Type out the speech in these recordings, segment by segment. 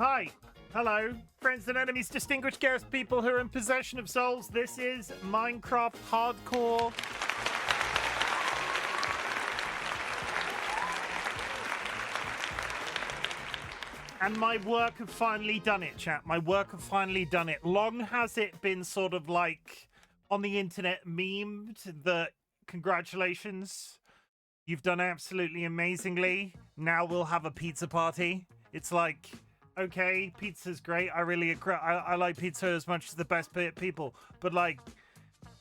Hi, hello, friends and enemies, distinguished guest people who are in possession of souls. This is Minecraft Hardcore. And my work have finally done it, chat. My work have finally done it. Long has it been sort of like on the internet memed that congratulations, you've done absolutely amazingly. Now we'll have a pizza party. It's like, okay, pizza's great. I really agree. I like pizza as much as the best people, but like,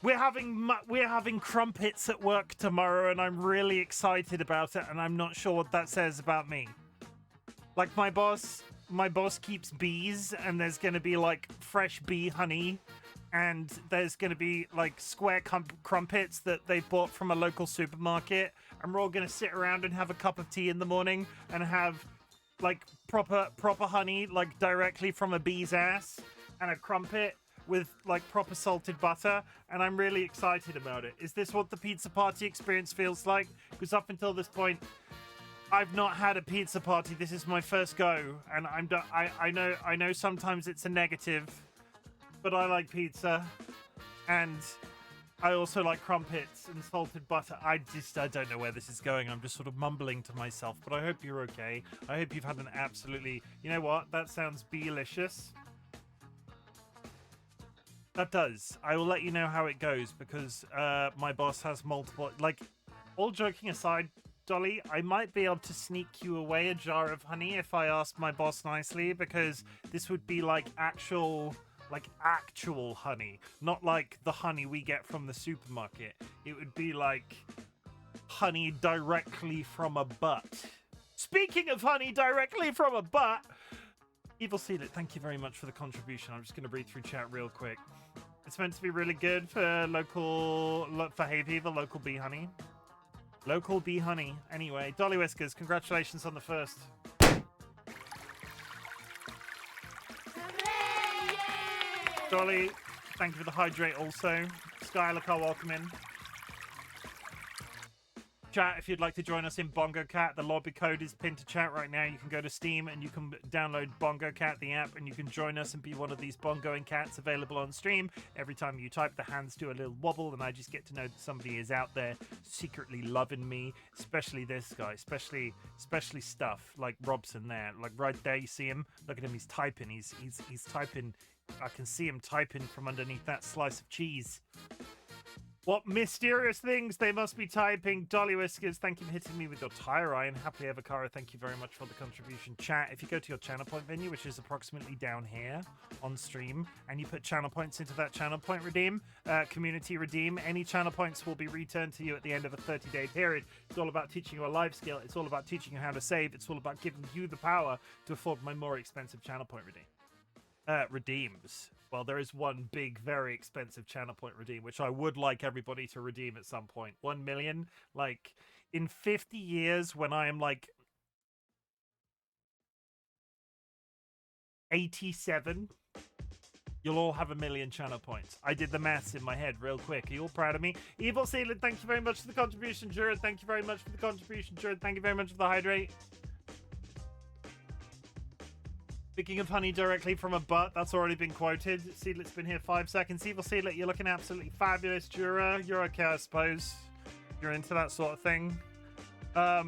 we're having crumpets at work tomorrow, and I'm really excited about it. And I'm not sure what that says about me. Like my boss keeps bees, and there's gonna be like fresh bee honey, and there's gonna be like square crumpets that they bought from a local supermarket, and we're all gonna sit around and have a cup of tea in the morning and have like proper honey, like directly from a bee's ass, and a crumpet with like proper salted butter, and I'm really excited about it. Is this what the pizza party experience feels like? Because up until this point, I've not had a pizza party. This is my first go, and I know sometimes it's a negative, but I like pizza, and I also like crumpets and salted butter. I don't know where this is going. I'm just sort of mumbling to myself, but I hope you're okay. I hope you've had an absolutely, you know what? That sounds delicious. That does. I will let you know how it goes, because my boss has multiple, like, all joking aside, Dolly, I might be able to sneak you away a jar of honey if I ask my boss nicely, because this would be like actual honey, not like the honey we get from the supermarket. It would be like honey directly from a butt. Speaking of honey directly from a butt, Evil Seedlet, thank you very much for the contribution. I'm just going to read through chat real quick. It's meant to be really good for hay fever, local bee honey. Local bee honey. Anyway, DollyWhiskers, congratulations on the first. Dolly, thank you for the hydrate also. Skylar, welcome in. Chat, if you'd like to join us in Bongo Cat, the lobby code is pinned to chat right now. You can go to Steam and you can download Bongo Cat, the app, and you can join us and be one of these bongoing cats available on stream. Every time you type, the hands do a little wobble, and I just get to know that somebody is out there secretly loving me, especially this guy, especially stuff like Robson there. Like right there, you see him? Look at him, he's typing. He's typing. I can see him typing from underneath that slice of cheese. What mysterious things they must be typing. DollyWhiskers, thank you for hitting me with your tire iron. Happily Ever Cara, thank you very much for the contribution. Chat, if you go to your channel point menu, which is approximately down here on stream, and you put channel points into that channel point redeem, community redeem, any channel points will be returned to you at the end of a 30-day period. It's all about teaching you a life skill. It's all about teaching you how to save. It's all about giving you the power to afford my more expensive channel point redeems. Well, there is one big, very expensive channel point redeem, which I would like everybody to redeem at some point. 1 million. Like, in 50 years, when I am, like, 87, you'll all have 1 million channel points. I did the maths in my head real quick. Are you all proud of me? Evil Sealant, thank you very much for the contribution. Jared, thank you very much for the contribution. Jared, thank you very much for the hydrate. Speaking of honey directly from a butt, that's already been quoted. Seedlet's been here 5 seconds. Evil Seedlet, you're looking absolutely fabulous. Jura, you're okay, I suppose. You're into that sort of thing. I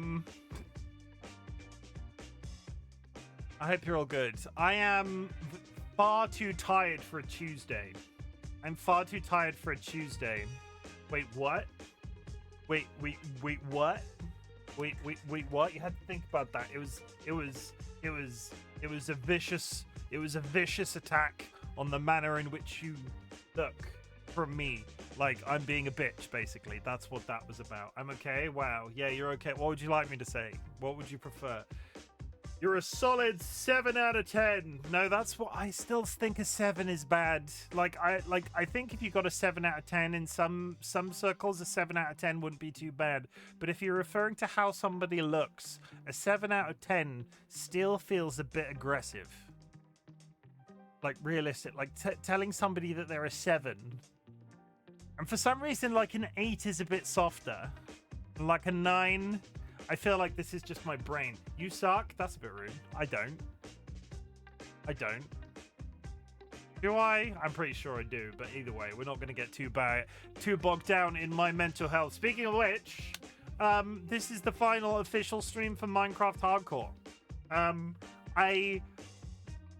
hope you're all good. I am far too tired for a Tuesday. I'm far too tired for a Tuesday. Wait, what? Wait, what? Wait, what? You had to think about that. It was a vicious attack on the manner in which you look from me. Like, I'm being a bitch, basically. That's what that was about. I'm okay? Wow. Yeah, you're okay. What would you like me to say? What would you prefer? You're a solid 7 out of 10. No, that's what I still think a 7 is bad. I think if you got a 7 out of 10 in some circles, a 7 out of 10 wouldn't be too bad. But if you're referring to how somebody looks, a 7 out of 10 still feels a bit aggressive. Like, realistic. Like, telling somebody that they're a 7. And for some reason, like, an 8 is a bit softer. Like a 9... I feel like this is just my brain. You suck? That's a bit rude. I don't. I don't. Do I? I'm pretty sure I do, but either way, we're not going to get too bogged down in my mental health. Speaking of which, this is the final official stream for Minecraft Hardcore.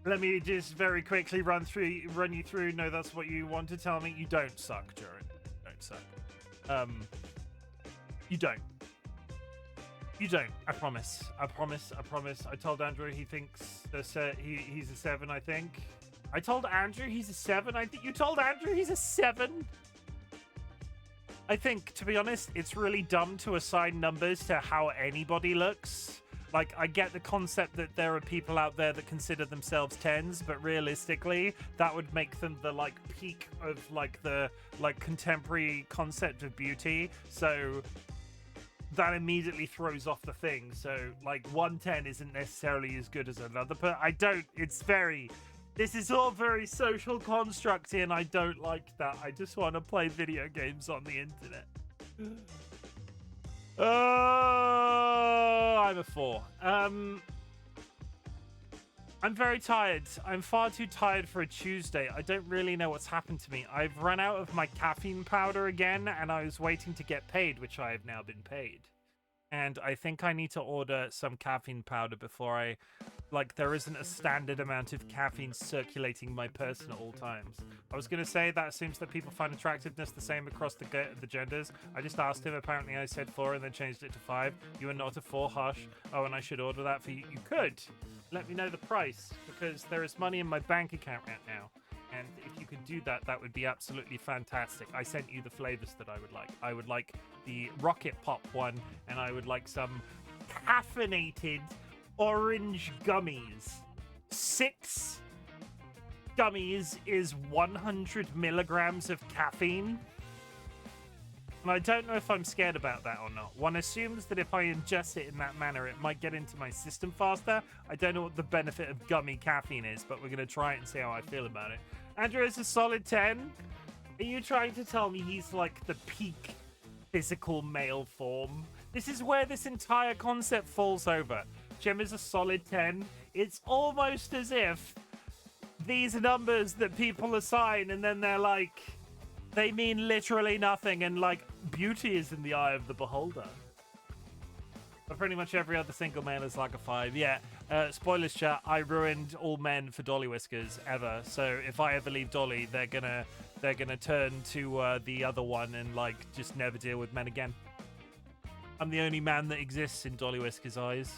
Let me just very quickly run you through. No, that's what you want to tell me. You don't suck, Jared. You don't suck. You don't. You don't. I promise. I promise. I promise. I told Andrew he thinks he's a 7, I think. I told Andrew he's a 7. I think you told Andrew he's a 7. I think, to be honest, it's really dumb to assign numbers to how anybody looks. Like, I get the concept that there are people out there that consider themselves 10s, but realistically, that would make them the, like, peak of, like, the, like, contemporary concept of beauty. So that immediately throws off the thing. So, like, 110 isn't necessarily as good as another, but I don't, it's very... This is all very social construct, and I don't like that. I just want to play video games on the internet. Oh, I'm a 4. I'm very tired. I'm far too tired for a Tuesday. I don't really know what's happened to me. I've run out of my caffeine powder again, and I was waiting to get paid, which I have now been paid. And I think I need to order some caffeine powder before I... Like, there isn't a standard amount of caffeine circulating my person at all times. I was going to say that assumes that people find attractiveness the same across the genders. I just asked him. Apparently I said 4 and then changed it to 5. You are not a 4, hush. Oh, and I should order that for you. You could. Let me know the price, because there is money in my bank account right now. And if you could do that, that would be absolutely fantastic. I sent you the flavors that I would like. I would like the Rocket Pop one, and I would like some caffeinated orange gummies. 6 gummies is 100 milligrams of caffeine. And I don't know if I'm scared about that or not. One assumes that if I ingest it in that manner, it might get into my system faster. I don't know what the benefit of gummy caffeine is, but we're going to try it and see how I feel about it. Andrew is a solid 10. Are you trying to tell me he's like the peak physical male form? This is where this entire concept falls over. Chim is a solid 10. It's almost as if these numbers that people assign and then they're like, they mean literally nothing, and like beauty is in the eye of the beholder. But pretty much every other single man is like a 5. Yeah, spoilers chat, I ruined all men for DollyWhiskers ever. So if I ever leave Dolly, they're gonna turn to the other one and like just never deal with men again. I'm the only man that exists in DollyWhiskers' eyes.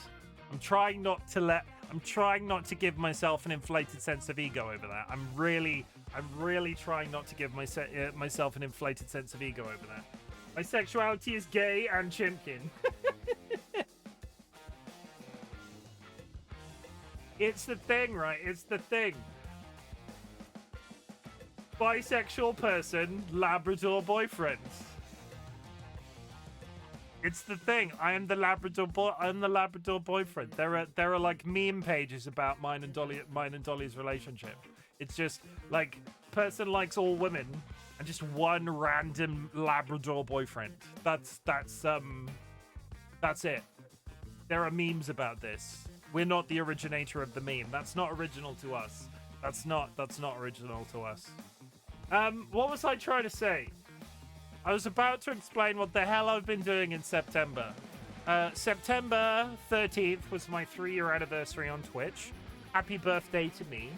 I'm trying not to give myself an inflated sense of ego over that. I'm really trying not to give myself an inflated sense of ego over that. My sexuality is gay and chimkin. It's the thing, right? It's the thing. Bisexual person, Labrador boyfriend. It's the thing. I am the Labrador boyfriend. There are like meme pages about mine and Dolly's relationship. It's just like person likes all women and just one random Labrador boyfriend. That's it. There are memes about this. We're not the originator of the meme. That's not original to us. That's not original to us. What was I trying to say? I was about to explain what the hell I've been doing in September. September 13th was my 3-year anniversary on Twitch. Happy birthday to me.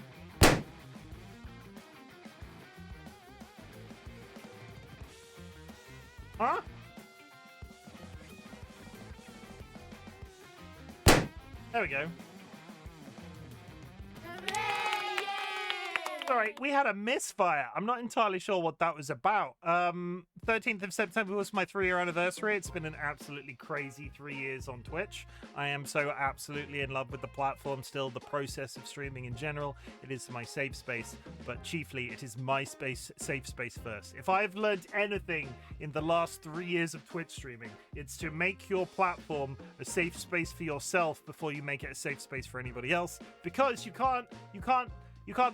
Huh? There we go. Sorry, we had a misfire. I'm not entirely sure what that was about. 13th of September was my 3-year anniversary. It's been an absolutely crazy 3 years on Twitch. I am so absolutely in love with the platform still, the process of streaming in general. It is my safe space, but chiefly it is my safe space first. If I've learned anything in the last 3 years of Twitch streaming, it's to make your platform a safe space for yourself before you make it a safe space for anybody else, because you can't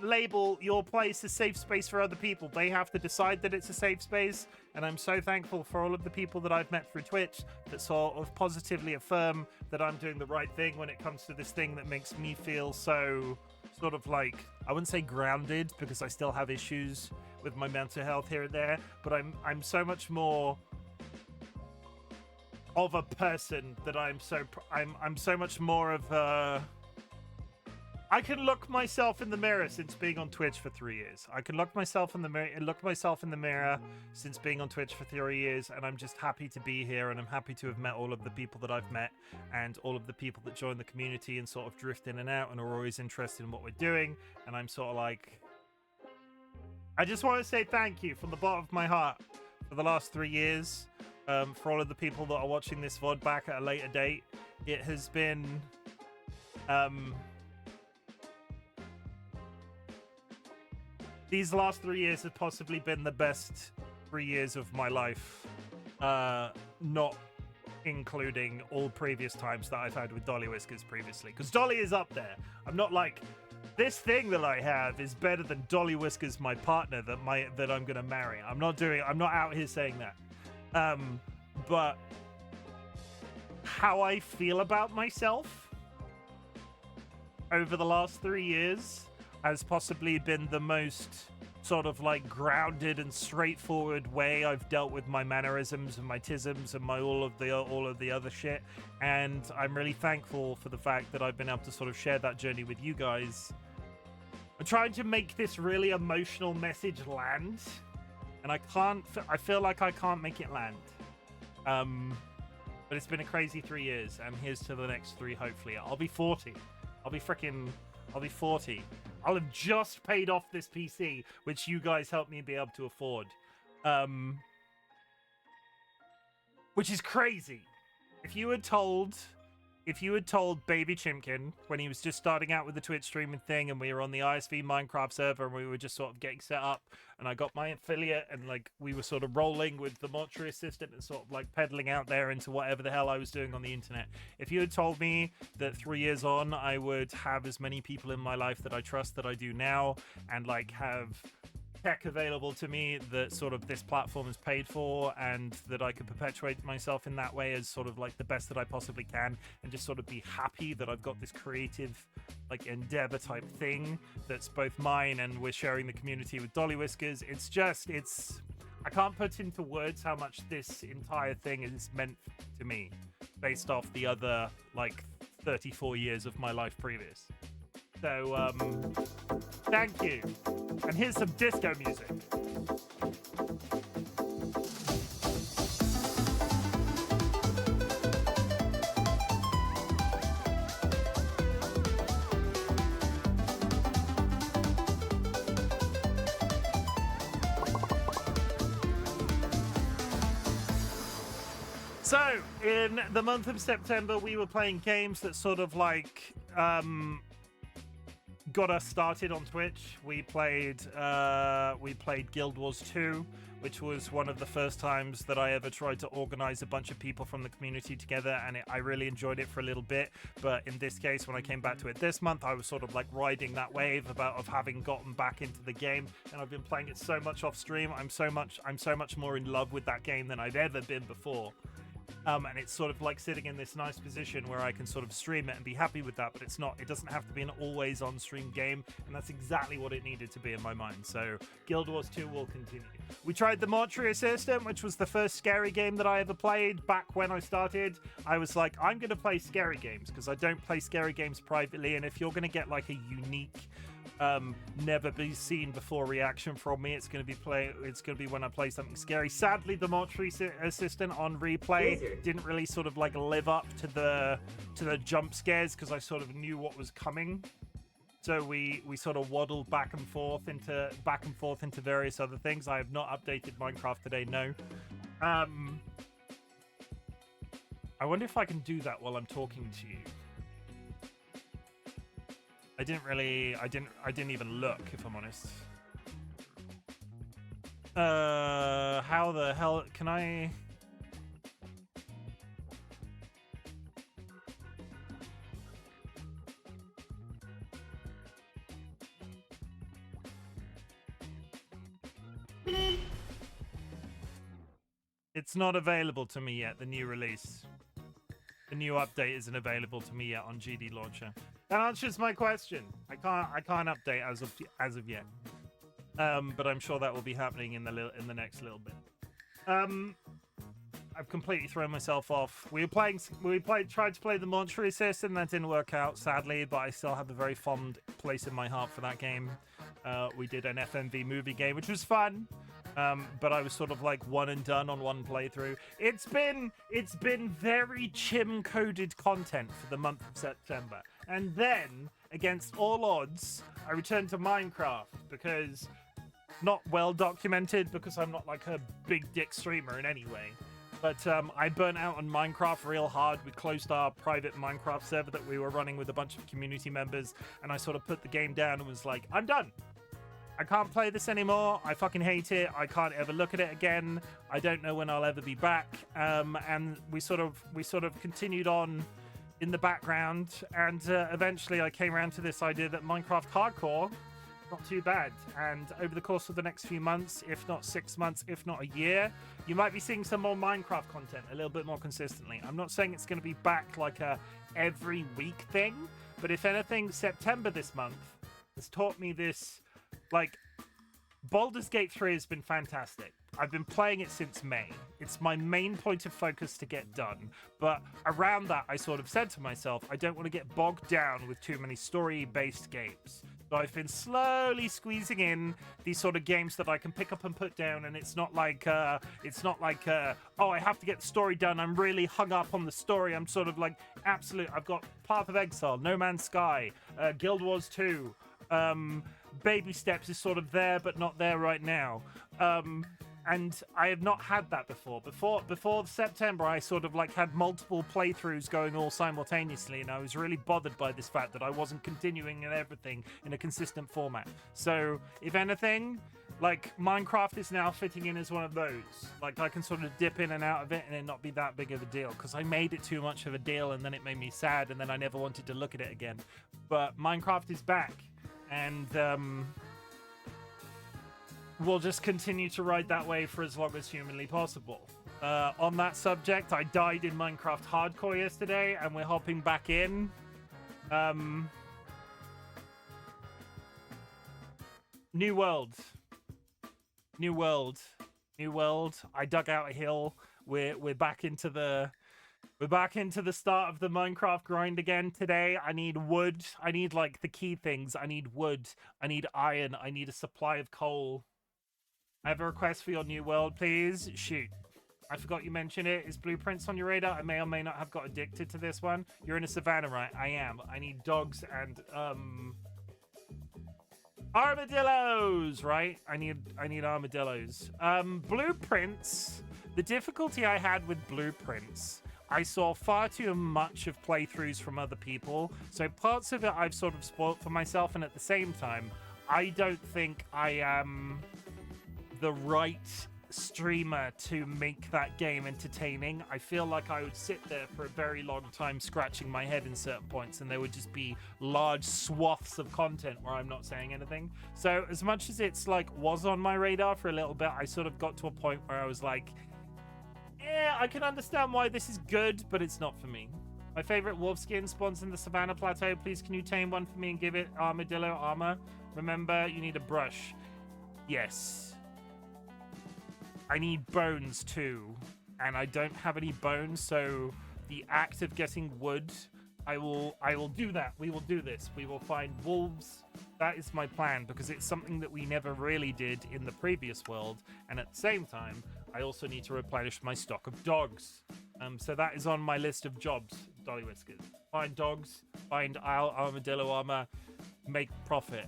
label your place a safe space for other people. They have to decide that it's a safe space, and I'm so thankful for all of the people that I've met through Twitch that sort of positively affirm that I'm doing the right thing when it comes to this thing that makes me feel so sort of like, I wouldn't say grounded because I still have issues with my mental health here and there, but I'm so much more of a person that I'm so much more of a. I can look myself in the mirror since being on Twitch for 3 years. I can look myself in the mirror since being on Twitch for 3 years, and I'm just happy to be here, and I'm happy to have met all of the people that I've met, and all of the people that join the community and sort of drift in and out and are always interested in what we're doing. And I'm sort of like, I just want to say thank you from the bottom of my heart for the last 3 years, for all of the people that are watching this VOD back at a later date. It has been, these last 3 years have possibly been the best 3 years of my life, not including all previous times that I've had with DollyWhiskers previously, because Dolly is up there. I'm not like, this thing that I have is better than DollyWhiskers, my partner that I'm gonna marry. I'm not out here saying that. But how I feel about myself over the last 3 years has possibly been the most sort of like grounded and straightforward way I've dealt with my mannerisms and my tisms and all of the other shit. And I'm really thankful for the fact that I've been able to sort of share that journey with you guys. I'm trying to make this really emotional message land, and I feel like I can't make it land. But it's been a crazy 3 years, and here's to the next 3, hopefully. I'll be 40. I'll be 40. I'll have just paid off this PC, which you guys helped me be able to afford. Which is crazy. If you had told Baby Chimken when he was just starting out with the Twitch streaming thing, and we were on the ISV Minecraft server, and we were just sort of getting set up, and I got my affiliate, and like we were sort of rolling with the mortuary assistant and sort of like pedaling out there into whatever the hell I was doing on the internet. If you had told me that 3 years on I would have as many people in my life that I trust that I do now, and like have tech available to me that sort of this platform is paid for, and that I could perpetuate myself in that way as sort of like the best that I possibly can, and just sort of be happy that I've got this creative like endeavor type thing that's both mine, and we're sharing the community with DollyWhiskers. It's I can't put into words how much this entire thing is meant to me based off the other like 34 years of my life previous. So, thank you. And here's some disco music. So, in the month of September, we were playing games that sort of like, got us started on Twitch. We played Guild Wars 2, which was one of the first times that I ever tried to organize a bunch of people from the community together, and I really enjoyed it for a little bit. But in this case, when I came back to it this month, I was sort of like riding that wave of having gotten back into the game, and I've been playing it so much off stream. I'm so much more in love with that game than I've ever been before. And it's sort of like sitting in this nice position where I can sort of stream it and be happy with that, but it doesn't have to be an always on stream game, and that's exactly what it needed to be in my mind. So Guild Wars 2 will continue. We tried the Mortuary Assistant, which was the first scary game that I ever played back when I started. I was like, I'm going to play scary games because I don't play scary games privately, and if you're going to get like a unique never be seen before reaction from me, it's going to be when I play something scary. Sadly, the Mortuary Assistant on replay didn't really sort of like live up to the jump scares, because I sort of knew what was coming. So we sort of waddled back and forth into various other things. I have not updated Minecraft today, no. I wonder if I can do that while I'm talking to you. I didn't even look, if I'm honest. How the hell can I? It's not available to me yet, the new release. The new update isn't available to me yet on GD Launcher. That answers my question. I can't update as of yet. But I'm sure that will be happening in the next little bit. I've completely thrown myself off. Tried to play the Monster Assist, and that didn't work out, sadly, but I still have a very fond place in my heart for that game. We did an FMV movie game, which was fun. But I was sort of like one and done on one playthrough. It's been very Chim coded content for the month of September. And then, against all odds, I returned to Minecraft because not well documented, because I'm not like a big dick streamer in any way. But I burnt out on Minecraft real hard. We closed our private Minecraft server that we were running with a bunch of community members, and I sort of put the game down and was like, I'm done. I can't play this anymore. I fucking hate it. I can't ever look at it again. I don't know when I'll ever be back. And we sort of continued on in the background, and eventually I came around to this idea that Minecraft Hardcore, not too bad. And over the course of the next few months, if not 6 months, if not a year, you might be seeing some more Minecraft content a little bit more consistently. I'm not saying it's going to be back like a every week thing, but if anything, September this month has taught me this. Like, Baldur's Gate 3 has been fantastic. I've been playing it since May. It's my main point of focus to get done. But around that, I sort of said to myself, I don't want to get bogged down with too many story-based games. So I've been slowly squeezing in these sort of games that I can pick up and put down, and it's not like, oh, I have to get the story done. I'm really hung up on the story. I'm sort of like, absolute. I've got Path of Exile, No Man's Sky, Guild Wars 2, Baby Steps is sort of there, but not there right now. And I have not had that before. Before September, I sort of like had multiple playthroughs going all simultaneously, and I was really bothered by this fact that I wasn't continuing and everything in a consistent format. So, if anything, like, Minecraft is now fitting in as one of those. Like, I can sort of dip in and out of it and it not be that big of a deal, because I made it too much of a deal, and then it made me sad, and then I never wanted to look at it again. But Minecraft is back. And we'll just continue to ride that wave for as long as humanly possible. On that subject, I died in Minecraft Hardcore yesterday, and we're hopping back in. New world. I dug out a hill. We're back into the... We're back into the start of the Minecraft grind again today. I need wood. I need, like, the key things. I need wood. I need iron. I need a supply of coal. I have a request for your new world, please. Shoot. I forgot you mentioned it. Is blueprints on your radar? I may or may not have got addicted to this one. You're in a savannah, right? I am. I need dogs and, armadillos, right? I need armadillos. Blueprints. The difficulty I had with blueprints, I saw far too much of playthroughs from other people, so parts of it I've sort of spoiled for myself, and at the same time, I don't think I am the right streamer to make that game entertaining. I feel like I would sit there for a very long time scratching my head in certain points, and there would just be large swaths of content where I'm not saying anything. So as much as it's like was on my radar for a little bit, I sort of got to a point where I was like, yeah, I can understand why this is good, but it's not for me. My favorite wolf skin spawns in the Savannah Plateau. Please, can you tame one for me and give it armadillo armor? Remember, you need a brush. Yes. I need bones too, and I don't have any bones, so the act of getting wood, I will do that. We will do this. We will find wolves. That is my plan, because it's something that we never really did in the previous world, and at the same time, I also need to replenish my stock of dogs. So that is on my list of jobs, DollyWhiskers. Find dogs, find armadillo armor, make profit.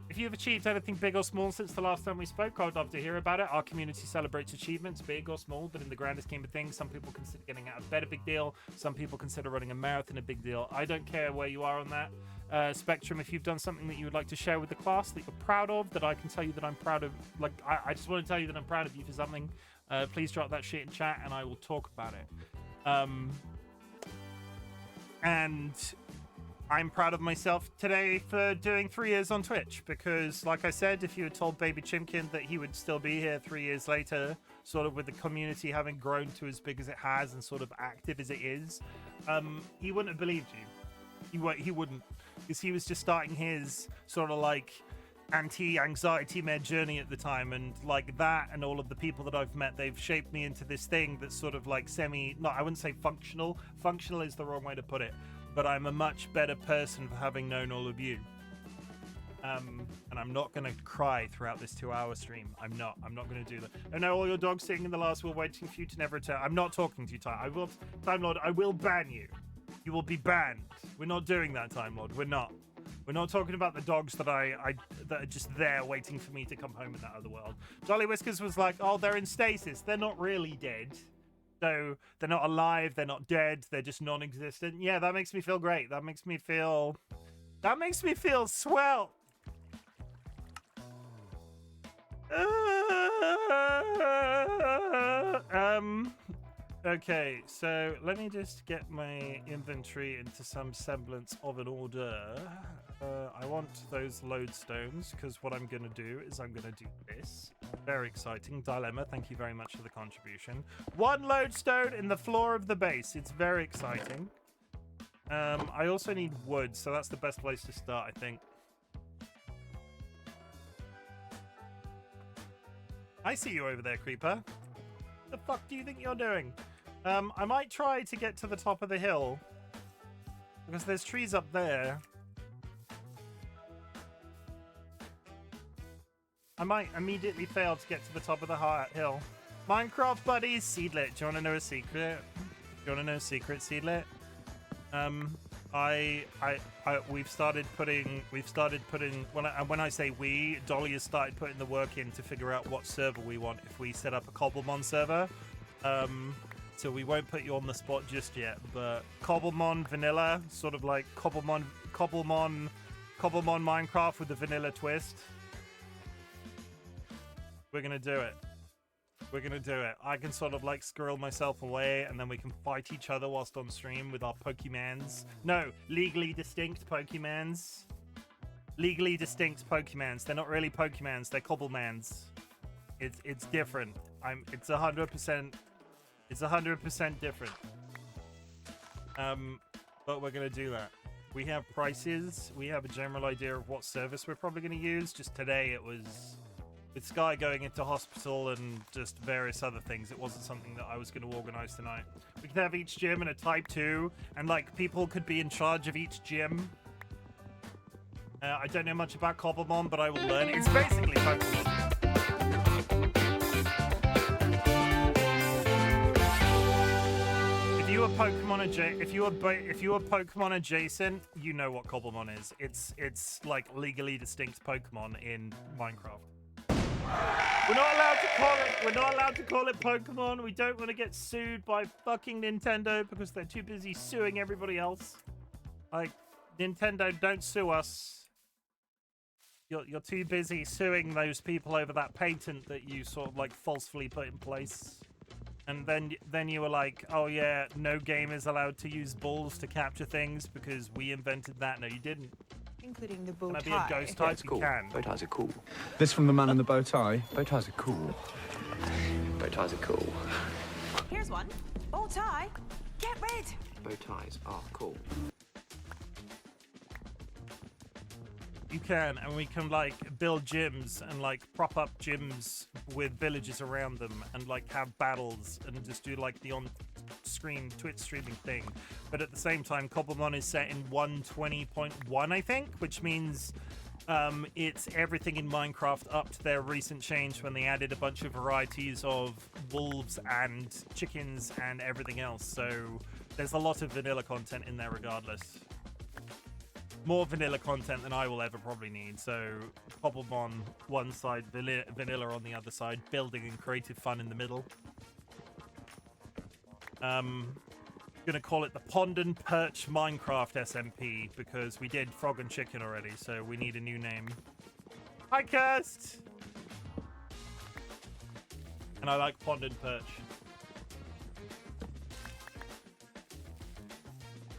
If you've achieved anything big or small since the last time we spoke, I would love to hear about it. Our community celebrates achievements, big or small, but in the grandest scheme of things, some people consider getting out of bed a big deal. Some people consider running a marathon a big deal. I don't care where you are on that spectrum. If you've done something that you would like to share with the class that you're proud of, that I can tell you that I'm proud of, like, I just want to tell you that I'm proud of you for something, please drop that shit in chat and I will talk about it. And I'm proud of myself today for doing 3 years on Twitch, because, like I said, if you had told Baby Chimken that he would still be here 3 years later, sort of with the community having grown to as big as it has and sort of active as it is, he wouldn't have believed you. He wouldn't, because he was just starting his sort of like anti-anxiety med journey at the time, and like that and all of the people that I've met, they've shaped me into this thing that's sort of like I wouldn't say functional is the wrong way to put it, but I'm a much better person for having known all of you. And I'm not gonna cry throughout this 2-hour stream. I'm not gonna do that. I know all your dogs sitting in the last wheel waiting for you to never return. I'm not talking to you, Time Lord. I will ban you. You will be banned. We're not doing that, Time Lord. We're not talking about the dogs that that are just there waiting for me to come home in that other world. DollyWhiskers was like, oh, they're in stasis. They're not really dead. So they're not alive. They're not dead. They're just non-existent. Yeah, that makes me feel great. That makes me feel swell. Okay, so let me just get my inventory into some semblance of an order. I want those lodestones, because what I'm going to do is I'm going to do this. Very exciting. Dilemma, thank you very much for the contribution. 1 lodestone in the floor of the base. It's very exciting. I also need wood, so that's the best place to start, I think. I see you over there, Creeper. The fuck do you think you're doing? I might try to get to the top of the hill, because there's trees up there. I might immediately fail to get to the top of the hill. Minecraft buddies, Seedlet. Do you want to know a secret? Seedlet? We've started putting when I say we, Dolly has started putting the work in to figure out what server we want if we set up a Cobblemon server. So we won't put you on the spot just yet, but Cobblemon vanilla, sort of like Cobblemon Minecraft with a vanilla twist. We're gonna do it. I can sort of like squirrel myself away, and then we can fight each other whilst on stream with our Pokemans. No, legally distinct Pokemans. They're not really Pokemans. They're Cobblemans. It's different. It's 100%. It's 100% different. But we're gonna do that. We have prices. We have a general idea of what service we're probably gonna use. Just today, it was with Sky going into hospital and just various other things. It wasn't something that I was going to organize tonight. We could have each gym in a type 2, and like people could be in charge of each gym. I don't know much about Cobblemon, but I will learn. It's basically Pokemon. If you are Pokemon adjacent, you know what Cobblemon is. It's like legally distinct Pokemon in Minecraft. We're not allowed to call it Pokemon. We don't want to get sued by fucking Nintendo because they're too busy suing everybody else. Like, Nintendo, don't sue us. You're too busy suing those people over that patent that you sort of like falsely put in place. And then you were like, oh yeah, no game is allowed to use balls to capture things because we invented that. No, you didn't. Including the bow tie. Can I be a ghost type? Cool. You can. Bow ties are cool. This from the man in the bow tie. Bow ties are cool. Bow ties are cool. Here's one. Bow tie. Get rid. Bow ties are cool. You can, and we can like build gyms and like prop up gyms with villages around them and like have battles and just do like the on-screen Twitch streaming thing. But at the same time, Cobblemon is set in 120.1, I think, which means it's everything in Minecraft up to their recent change when they added a bunch of varieties of wolves and chickens and everything else. So there's a lot of vanilla content in there regardless. More vanilla content than I will ever probably need. So Cobblemon one side, vanilla on the other side, building and creative fun in the middle. Gonna call it the Pond and Perch Minecraft SMP because we did Frog and Chicken already, so we need a new name. Hi, Kirst! And I like Pond and Perch.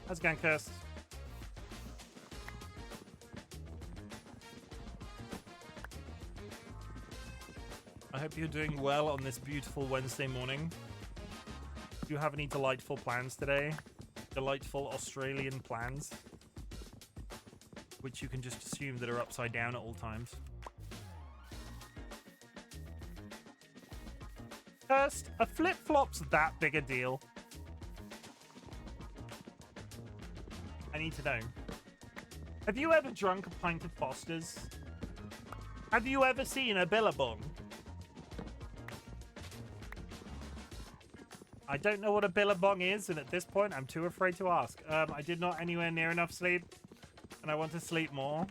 How's it going, Kirst? I hope you're doing well on this beautiful Wednesday morning. Do you have any delightful plans today? Delightful Australian plans? which you can just assume that are upside down at all times. First, are flip-flops that big a deal? I need to know. Have you ever drunk a pint of Foster's? Have you ever seen a Billabong? I don't know what a Billabong is, and at this point, I'm too afraid to ask. I did not anywhere near enough sleep, and I want to sleep more.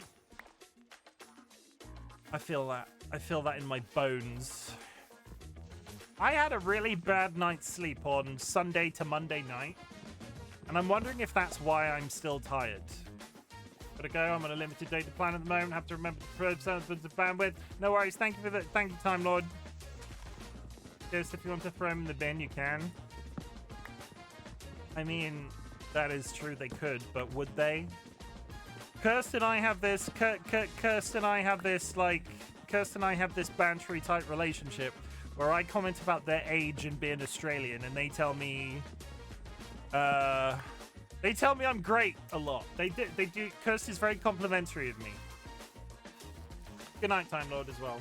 I feel that. I feel that in my bones. I had a really bad night's sleep on Sunday to Monday night, and I'm wondering if that's why I'm still tired. Gotta go. I'm on a limited data plan at the moment. Have to remember to probe sounds of bandwidth. No worries. Thank you for the Time Lord. Just if you want to throw him in the bin, you can. I mean, that is true. They could, but would they? Kirsten and I have this. Kirsten and I have this bantery type relationship where I comment about their age and being Australian, and they tell me. They tell me I'm great a lot. They do. Kirsty's very complimentary of me. Good night, Time Lord, as well.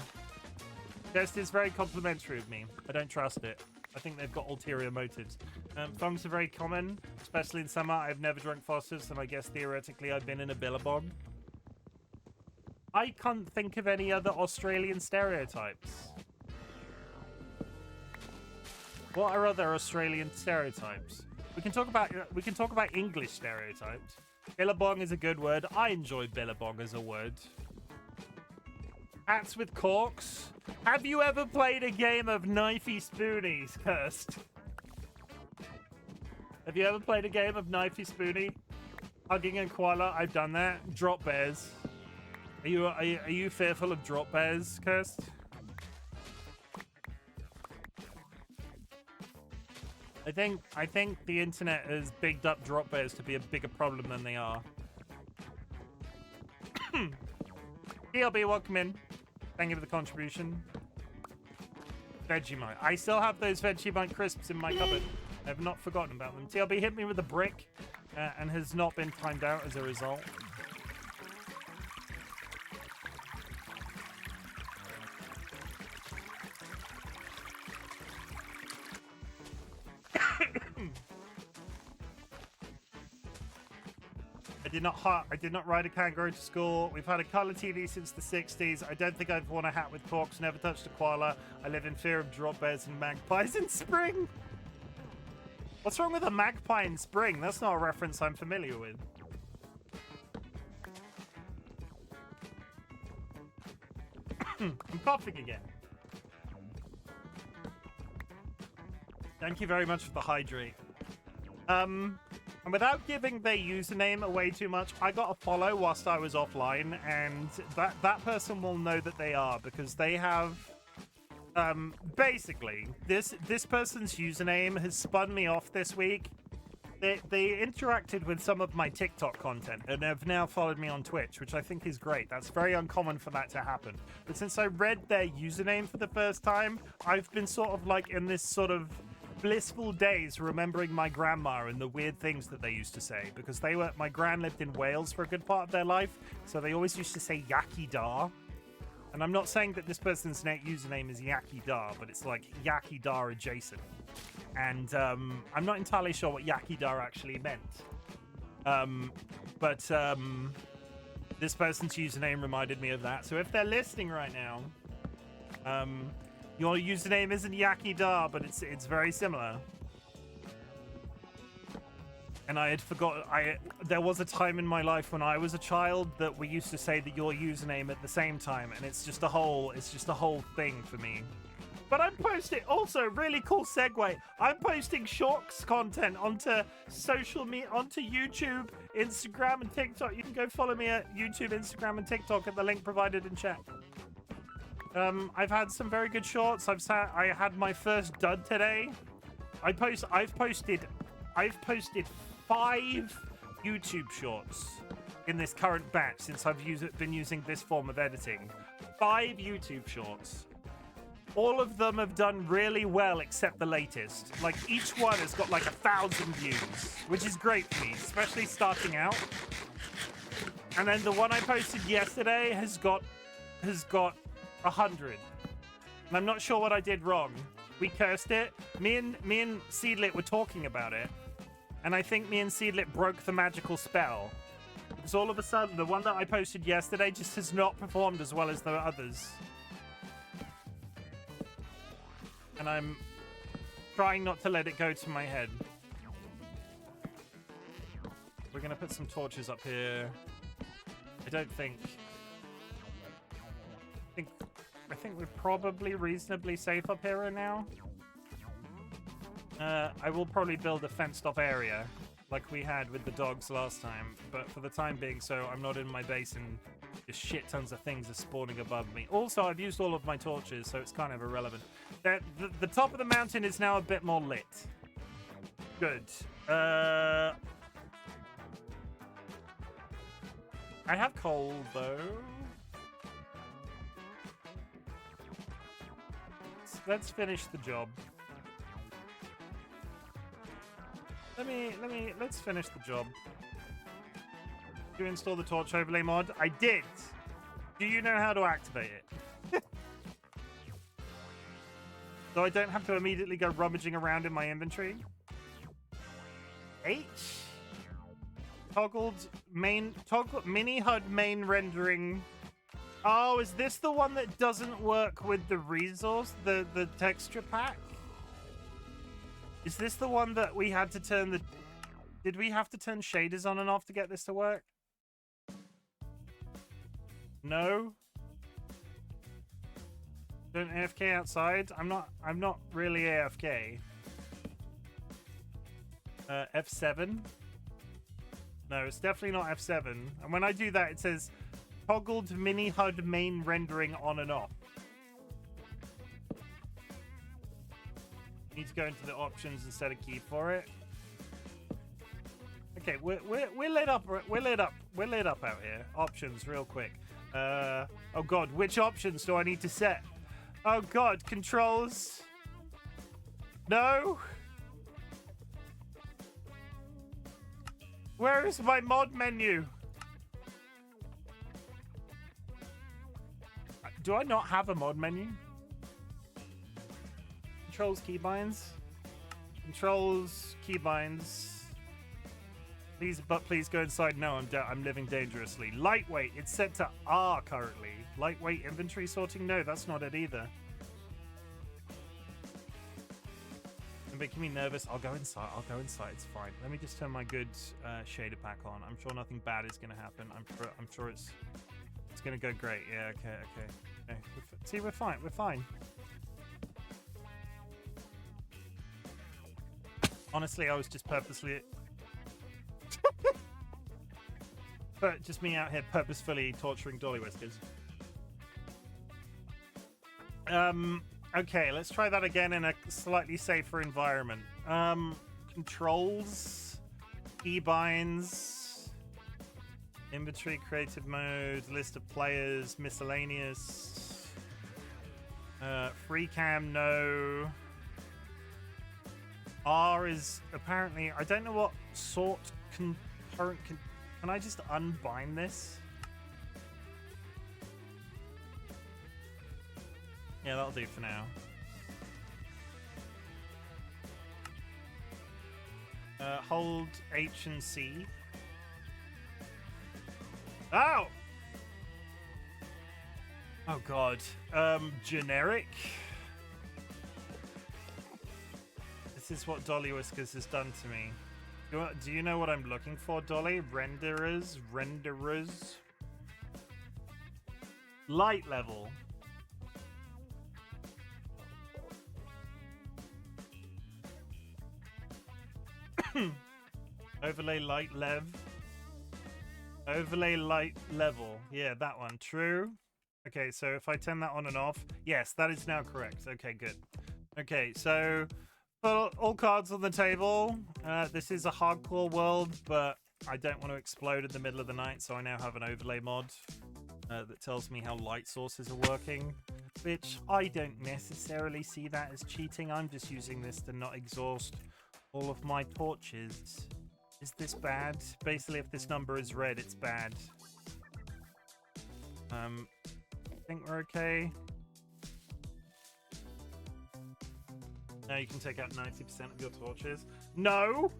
Kirsty's very complimentary of me. I don't trust it. I think they've got ulterior motives. Thongs are very common, especially in summer. I've never drunk Foster's, and I guess theoretically I've been in a Billabong. I can't think of any other Australian stereotypes. What are other Australian stereotypes? We can talk about English stereotypes. Billabong is a good word. I enjoy Billabong as a word. Hats with corks. Have you ever played a game of knifey spoonies, Kirst? Have you ever played a game of knifey spoonie? Hugging a koala. I've done that. Drop bears. Are you fearful of drop bears, Kirst? I think the internet has bigged up drop bears to be a bigger problem than they are. DLB, welcome in. Thank you for the contribution. Vegemite. I still have those Vegemite crisps in my cupboard. I have not forgotten about them. TLB hit me with a brick and has not been timed out as a result. I did not ride a kangaroo to school. We've had a colour TV since the 60s. I don't think I've worn a hat with corks. Never touched a koala. I live in fear of drop bears and magpies in spring. What's wrong with a magpie in spring? That's not a reference I'm familiar with. I'm coughing again. Thank you very much for the hydrate. And without giving their username away too much, I got a follow whilst I was offline, and that person will know that they are, because they have basically this person's username has spun me off this week. They interacted with some of my TikTok content and have now followed me on Twitch, which I think is great. That's very uncommon for that to happen. But since I read their username for the first time, I've been sort of like in this sort of blissful days remembering my grandma and the weird things that they used to say, because my gran lived in Wales for a good part of their life, so they always used to say Yaki Da. And I'm not saying that this person's username is Yaki Da, but it's like Yaki Da adjacent. And I'm not entirely sure what Yaki Da actually meant. But this person's username reminded me of that. So if they're listening right now, your username isn't Yaki Da, but it's very similar. And I had forgotten. There was a time in my life when I was a child that we used to say that your username at the same time, and it's just a whole thing for me. But I'm posting also really cool segue. I'm posting shorts content onto social media, onto YouTube, Instagram, and TikTok. You can go follow me at YouTube, Instagram, and TikTok at the link provided in chat. I've had some very good shorts. I had my first dud today. I've posted 5 YouTube shorts in this current batch since I've been using this form of editing. 5 YouTube shorts. All of them have done really well except the latest. Like, each one has got like 1,000 views, which is great for me, especially starting out. And then the one I posted yesterday has got 100. And I'm not sure what I did wrong. We cursed it. Me and Seedlit were talking about it. And I think me and Seedlit broke the magical spell. Because all of a sudden, the one that I posted yesterday just has not performed as well as the others. And I'm trying not to let it go to my head. We're going to put some torches up here. I think we're probably reasonably safe up here right now. I will probably build a fenced-off area like we had with the dogs last time, but for the time being, so I'm not in my base and just shit tons of things are spawning above me. Also, I've used all of my torches, so it's kind of irrelevant. The top of the mountain is now a bit more lit. Good. I have coal, though. Let's finish the job. Let's finish the job. Did you install the torch overlay mod? I did. Do you know how to activate it? So I don't have to immediately go rummaging around in my inventory. H. Toggle mini HUD main rendering. Oh, is this the one that doesn't work with the resource, the texture pack? Is this the one that we had to turn the... Did we have to turn shaders on and off to get this to work? No? Don't AFK outside? I'm not really AFK. F7? No, it's definitely not F7. And when I do that, it says toggled mini HUD main rendering on and off. Need to go into the options instead of key for it. Okay, we're lit up. We're lit up out here. Options, real quick. Oh god, which options do I need to set? Oh god, controls. No. Where is my mod menu? Do I not have a mod menu? Controls, keybinds. Controls, keybinds. Please go inside. No, I'm living dangerously. Lightweight. It's set to R currently. Lightweight inventory sorting. No, that's not it either. You're making me nervous. I'll go inside. It's fine. Let me just turn my good shader pack on. I'm sure nothing bad is going to happen. I'm sure it's going to go great. Yeah. Okay. See, we're fine. We're fine. Honestly, I was just purposely... but just me out here purposefully torturing DollyWhiskers. Okay, let's try that again in a slightly safer environment. Controls, keybinds, inventory, creative mode, list of players, miscellaneous, free cam, no. R is apparently, I don't know what sort concurrent. Can I just unbind this? Yeah, that'll do for now. Hold H and C. Ow! Oh god. Generic. This is what DollyWhiskers has done to me. Do you know what I'm looking for, Dolly? Renderers. Light level. Overlay light Overlay light level. Yeah, that one. True. Okay, so if I turn that on and off. Yes, that is now correct. Okay, good. Okay, so... all cards on the table. This is a hardcore world, but I don't want to explode in the middle of the night, so I now have an overlay mod that tells me how light sources are working, which I don't necessarily see that as cheating. I'm just using this to not exhaust all of my torches. Is this bad? Basically, if this number is red, it's bad. I think we're okay. Now you can take out 90% of your torches. No!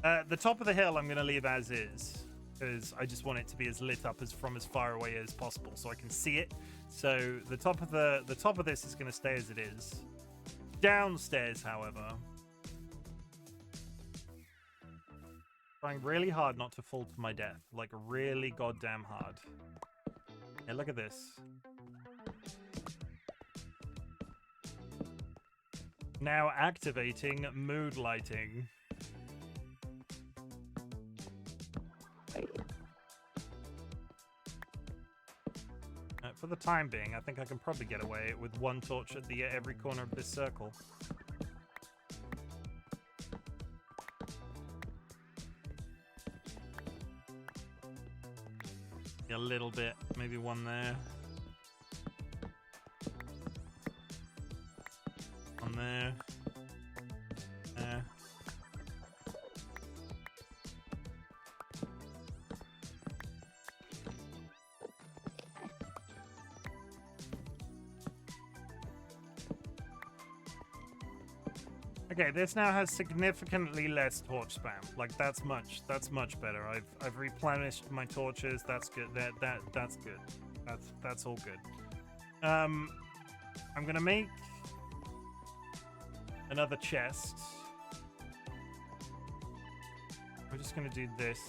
The top of the hill I'm going to leave as is, because I just want it to be as lit up as from as far away as possible so I can see it. So the top of this is going to stay as it is. Downstairs, however, trying really hard not to fall to my death, like really goddamn hard. Yeah, look at this. Now activating mood lighting. For the time being, I think I can probably get away with one torch at every corner of this circle. A little bit, maybe one there. One there. There. Okay, this now has significantly less torch spam. Like that's much better. I've replenished my torches. That's good. That's good. That's all good. I'm gonna make another chest. We're just gonna do this.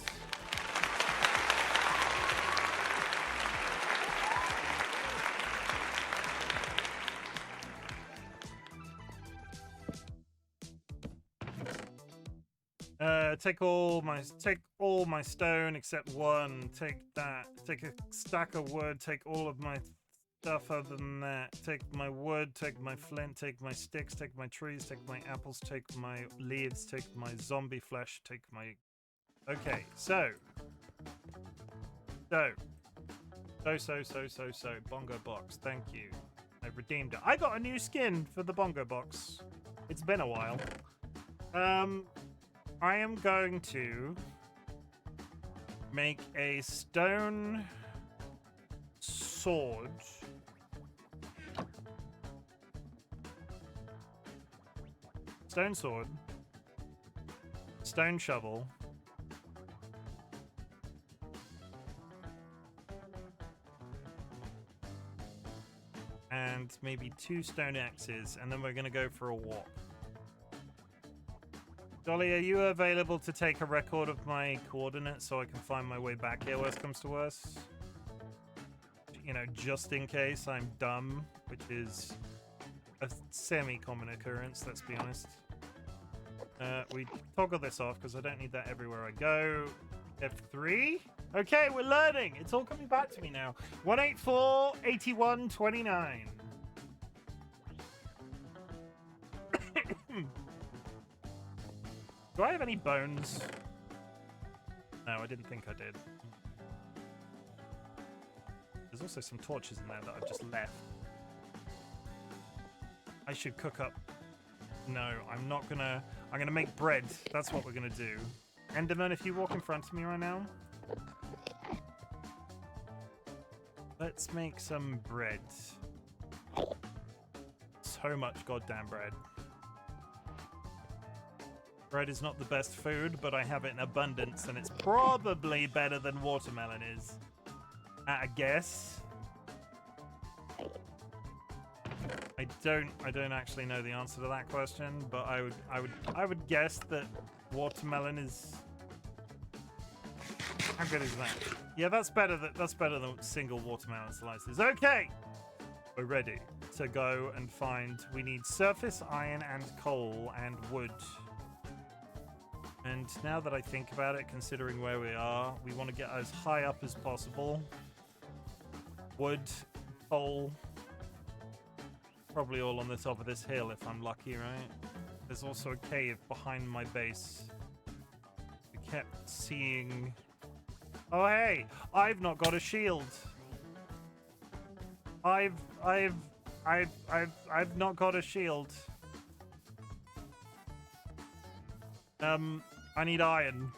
Take all my stone except one. Take that. Take a stack of wood. Take all of my stuff other than that. Take my wood. Take my flint. Take my sticks. Take my trees. Take my apples. Take my leaves. Take my zombie flesh. Take my. Okay, so. Bongo box. Thank you. I've redeemed it. I got a new skin for the bongo box. It's been a while. I am going to make a stone sword. Stone sword. Stone shovel. And maybe 2 stone axes, and then we're going to go for a walk. Dolly, are you available to take a record of my coordinates so I can find my way back here, worst comes to worst? You know, just in case I'm dumb, which is a semi-common occurrence, let's be honest. We toggle this off because I don't need that everywhere I go. F3? Okay, we're learning. It's all coming back to me now. 184, 81, 29. Do I have any bones? No, I didn't think I did. There's also some torches in there that I've just left. I should cook up. No, I'm not gonna. I'm gonna make bread. That's what we're gonna do. Enderman, if you walk in front of me right now. Let's make some bread. So much goddamn bread. Bread is not the best food, but I have it in abundance, and it's probably better than watermelon is. At a guess. I don't actually know the answer to that question, but I would guess that watermelon is. How good is that? Yeah, that's better than single watermelon slices. Okay, we're ready to go and find. We need surface iron and coal and wood. And now that I think about it, considering where we are, we want to get as high up as possible. Wood, coal, probably all on the top of this hill if I'm lucky, right? There's also a cave behind my base. We kept seeing... Oh, hey! I've not got a shield. I've not got a shield. I need iron.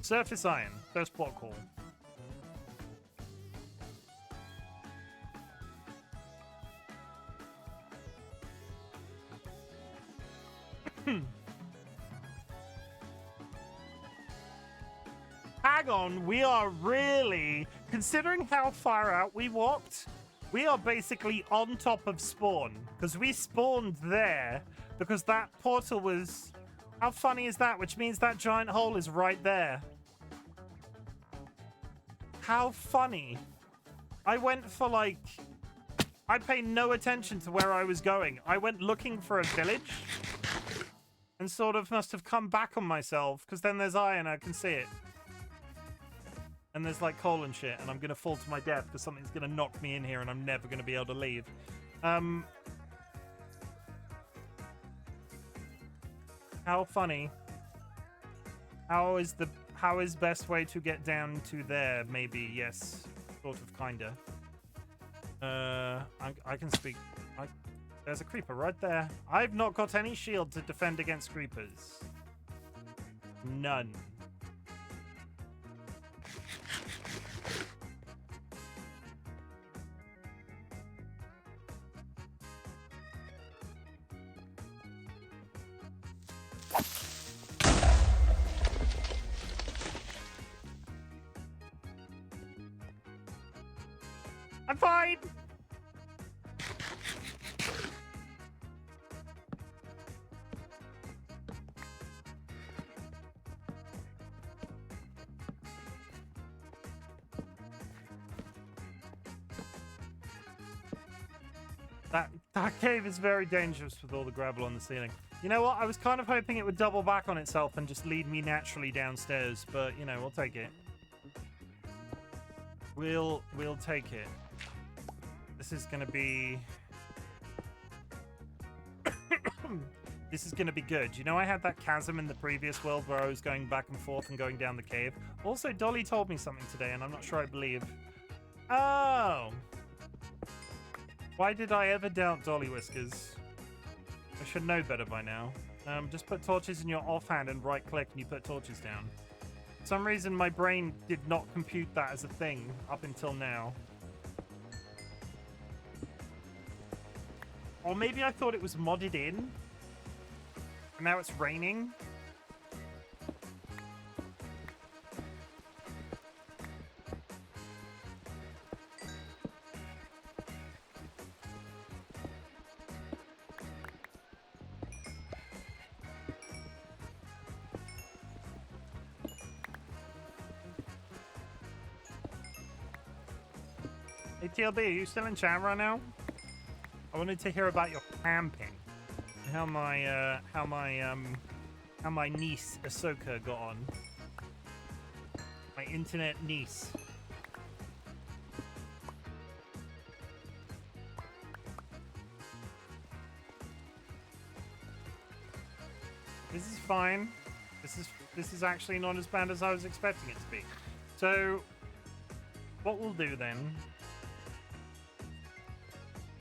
Surface iron. First port call. Hang on, we are really, considering how far out we walked, we are basically on top of spawn. Because we spawned there, because that portal was... How funny is that? Which means that giant hole is right there. How funny. I went for like... I paid no attention to where I was going. I went looking for a village and sort of must have come back on myself, because then there's iron, I can see it. And there's like coal and shit, and I'm gonna fall to my death because something's gonna knock me in here and I'm never gonna be able to leave. How funny. How is best way to get down to there? Maybe, yes. Sort of, kinda. I can speak. There's a creeper right there. I've not got any shield to defend against creepers. None. I'm fine! That cave is very dangerous with all the gravel on the ceiling. You know what? I was kind of hoping it would double back on itself and just lead me naturally downstairs, but, you know, we'll take it. We'll take it. This is gonna be... This is gonna be good. You know, I had that chasm in the previous world where I was going back and forth and going down the cave. Also, Dolly told me something today, and I'm not sure I believe. Oh! Why did I ever doubt DollyWhiskers? I should know better by now. Just put torches in your offhand and right-click and you put torches down. For some reason, my brain did not compute that as a thing up until now. Or maybe I thought it was modded in. And now it's raining. Hey TLB, are you still in chat right now? I wanted to hear about your camping. How my niece Ahsoka got on. My internet niece. This is fine. This is actually not as bad as I was expecting it to be. So what we'll do then,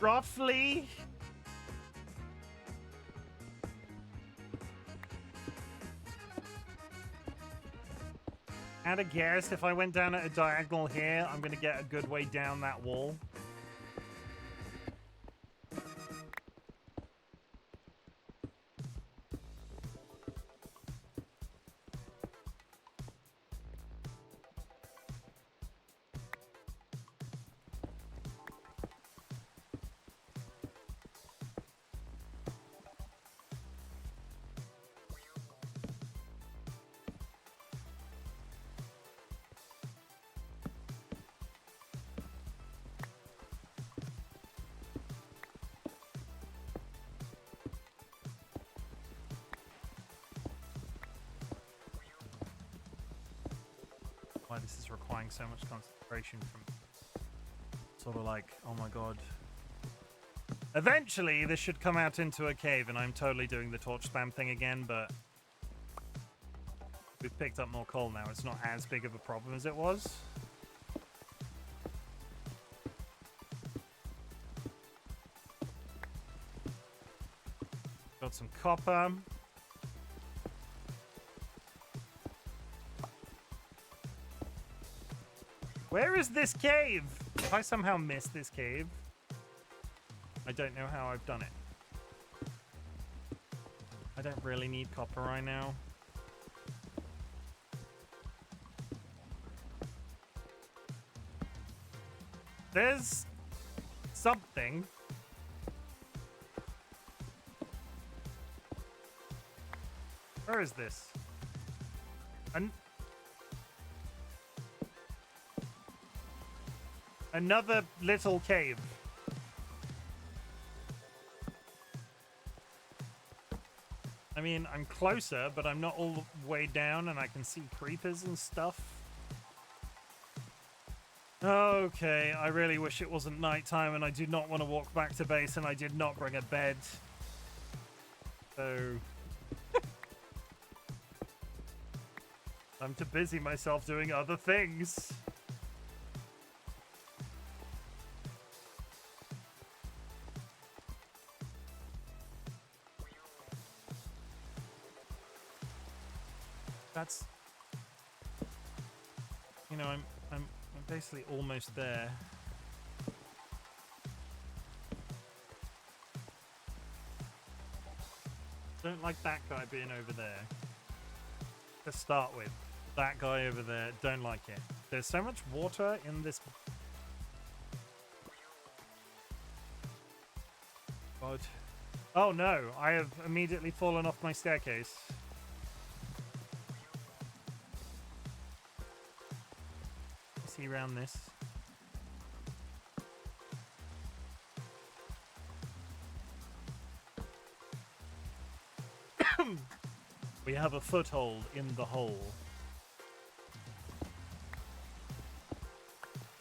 roughly, at a guess, if I went down at a diagonal here, I'm gonna get a good way down that wall. Why this is requiring so much concentration from sort of like, oh my god. Eventually this should come out into a cave and I'm totally doing the torch spam thing again, but we've picked up more coal now. It's not as big of a problem as it was. Got some copper. Where is this cave? If I somehow missed this cave, I don't know how I've done it. I don't really need copper right now. There's something. Where is this? Another little cave. I mean, I'm closer, but I'm not all the way down and I can see creepers and stuff. Okay, I really wish it wasn't nighttime and I do not want to walk back to base and I did not bring a bed. So... I'm too busy myself doing other things. That's, you know, I'm basically almost there. Don't like that guy being over there. To start with, that guy over there, don't like it. There's so much water in this. God. Oh no, I have immediately fallen off my staircase. See around this. We have a foothold in the hole.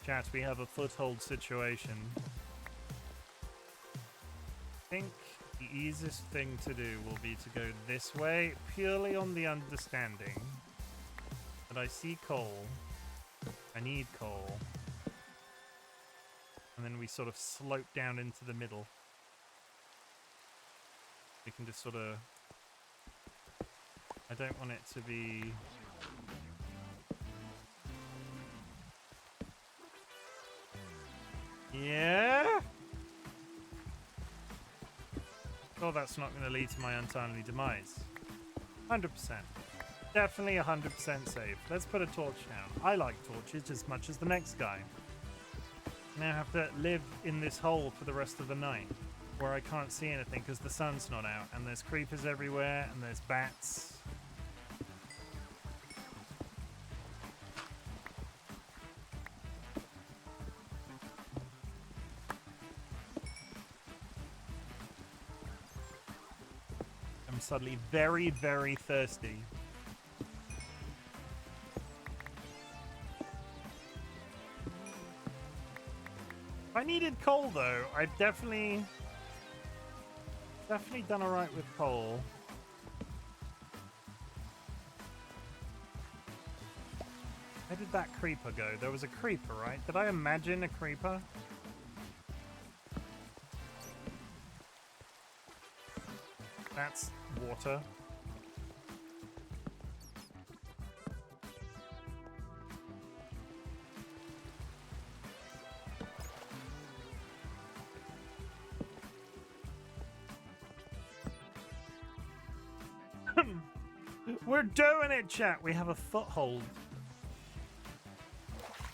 Chat, we have a foothold situation. I think the easiest thing to do will be to go this way, purely on the understanding that I see coal. I need coal. And then we sort of slope down into the middle. We can just sort of... I don't want it to be... Yeah? Oh, that's not going to lead to my untimely demise. 100%. Definitely 100% safe. Let's put a torch down. I like torches as much as the next guy. Now I have to live in this hole for the rest of the night, where I can't see anything because the sun's not out, and there's creepers everywhere, and there's bats. I'm suddenly very, very thirsty. If I needed coal, though, I've definitely done alright with coal. Where did that creeper go? There was a creeper, right? Did I imagine a creeper? That's water. We're doing it, chat. We have a foothold.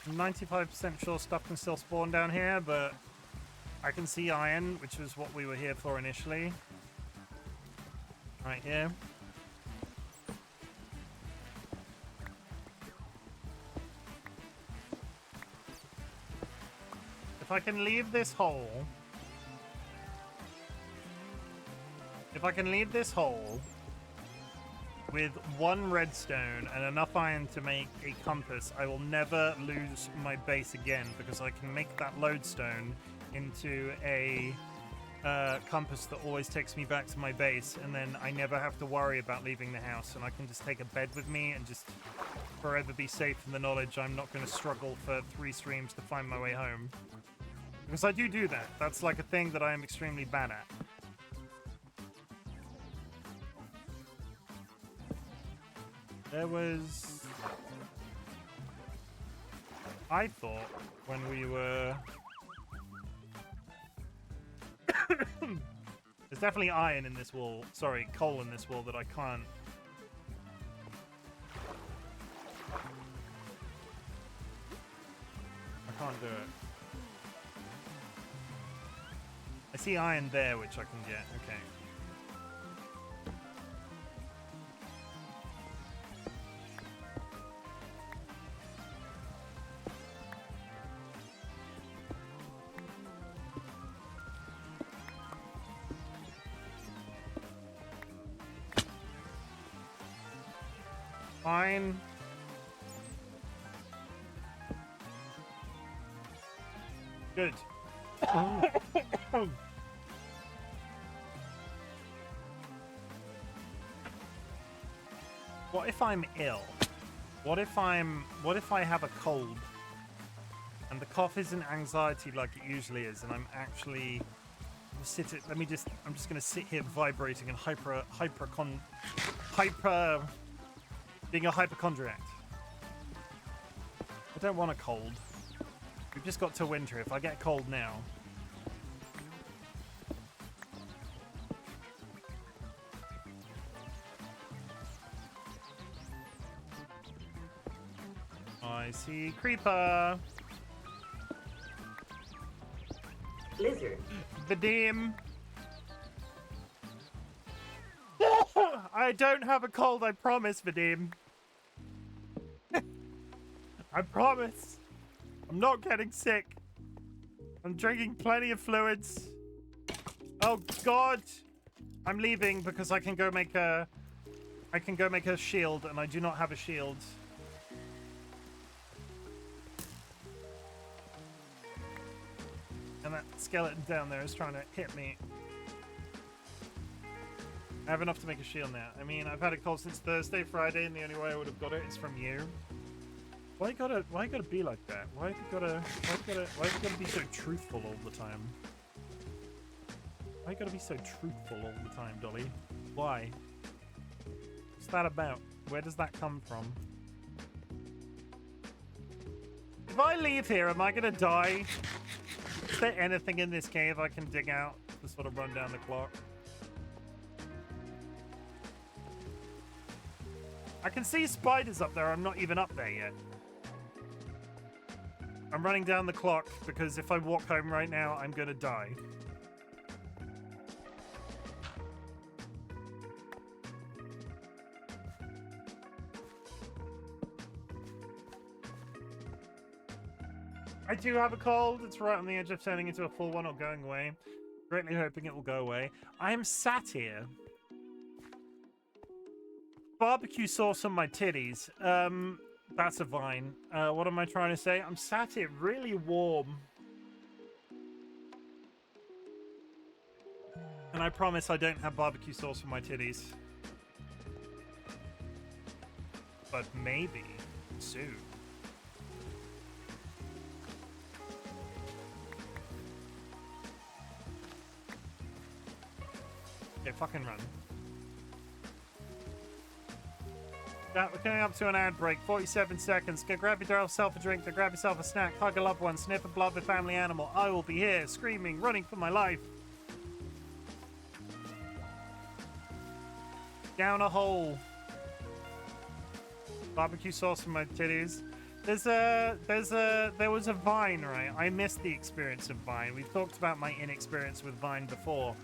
I'm 95% sure stuff can still spawn down here, but I can see iron, which was what we were here for initially. Right here. If I can leave this hole... If I can leave this hole with one redstone and enough iron to make a compass, I will never lose my base again, because I can make that lodestone into a compass that always takes me back to my base, and then I never have to worry about leaving the house, and I can just take a bed with me and just forever be safe in the knowledge I'm not going to struggle for 3 streams to find my way home. Because I do that. That's like a thing that I am extremely bad at. There was... I thought when we were... There's definitely iron in this wall. Sorry, coal in this wall that I can't... I can't do it. I see iron there, which I can get. Okay. Fine. Good. What if I'm ill? What if I have a cold? And the cough isn't anxiety like it usually is, and I'm actually I'm just gonna sit here vibrating and being a hypochondriac. I don't want a cold. We've just got to winter. If I get cold now. I see creeper. Lizard. Vadim. I don't have a cold, I promise, Vadim. I promise. I'm not getting sick. I'm drinking plenty of fluids. Oh God. I'm leaving because I can go make a shield, and I do not have a shield. And that skeleton down there is trying to hit me. I have enough to make a shield now. I mean, I've had a cold since Thursday, Friday, and the only way I would have got it is from you. Why you gotta be like that? Why you gotta be so truthful all the time? Why you gotta be so truthful all the time, Dolly? Why? What's that about? Where does that come from? If I leave here, am I gonna die? Is there anything in this cave I can dig out to sort of run down the clock? I can see spiders up there. I'm not even up there yet. I'm running down the clock because if I walk home right now, I'm gonna die. I do have a cold. It's right on the edge of turning into a full one or going away. Greatly hoping it will go away. I am sat here. Barbecue sauce on my titties. That's a vine. What am I trying to say? I'm sat here really warm. And I promise I don't have barbecue sauce for my titties. But maybe soon. Okay, fucking run. Yeah, we're coming up to an ad break. 47 seconds. Go grab yourself a drink. Go grab yourself a snack. Hug a loved one. Sniff a beloved family animal. I will be here, screaming, running for my life. Down a hole. Barbecue sauce for my titties. There was a Vine, right? I missed the experience of Vine. We've talked about my inexperience with Vine before.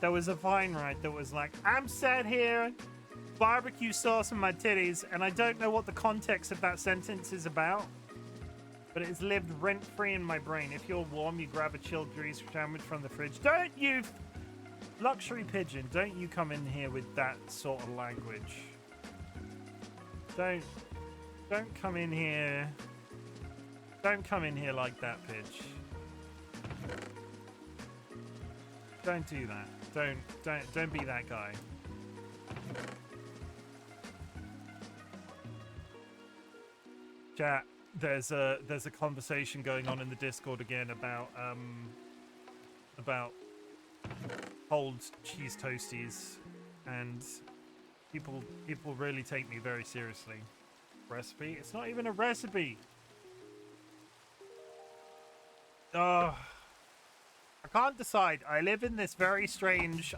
There was a Vine, right, that was like, I'm sat here, barbecue sauce on my titties, and I don't know what the context of that sentence is about, but it's lived rent-free in my brain. If you're warm, you grab a chilled grease sandwich from the fridge. Don't you, luxury pigeon, don't you come in here with that sort of language. Don't come in here. Don't come in here like that, Pidge. Don't do that. Don't be that guy. Chat, there's a conversation going on in the Discord again about cold cheese toasties, and people really take me very seriously. Recipe? It's not even a recipe. Oh, I can't decide. I live in this very strange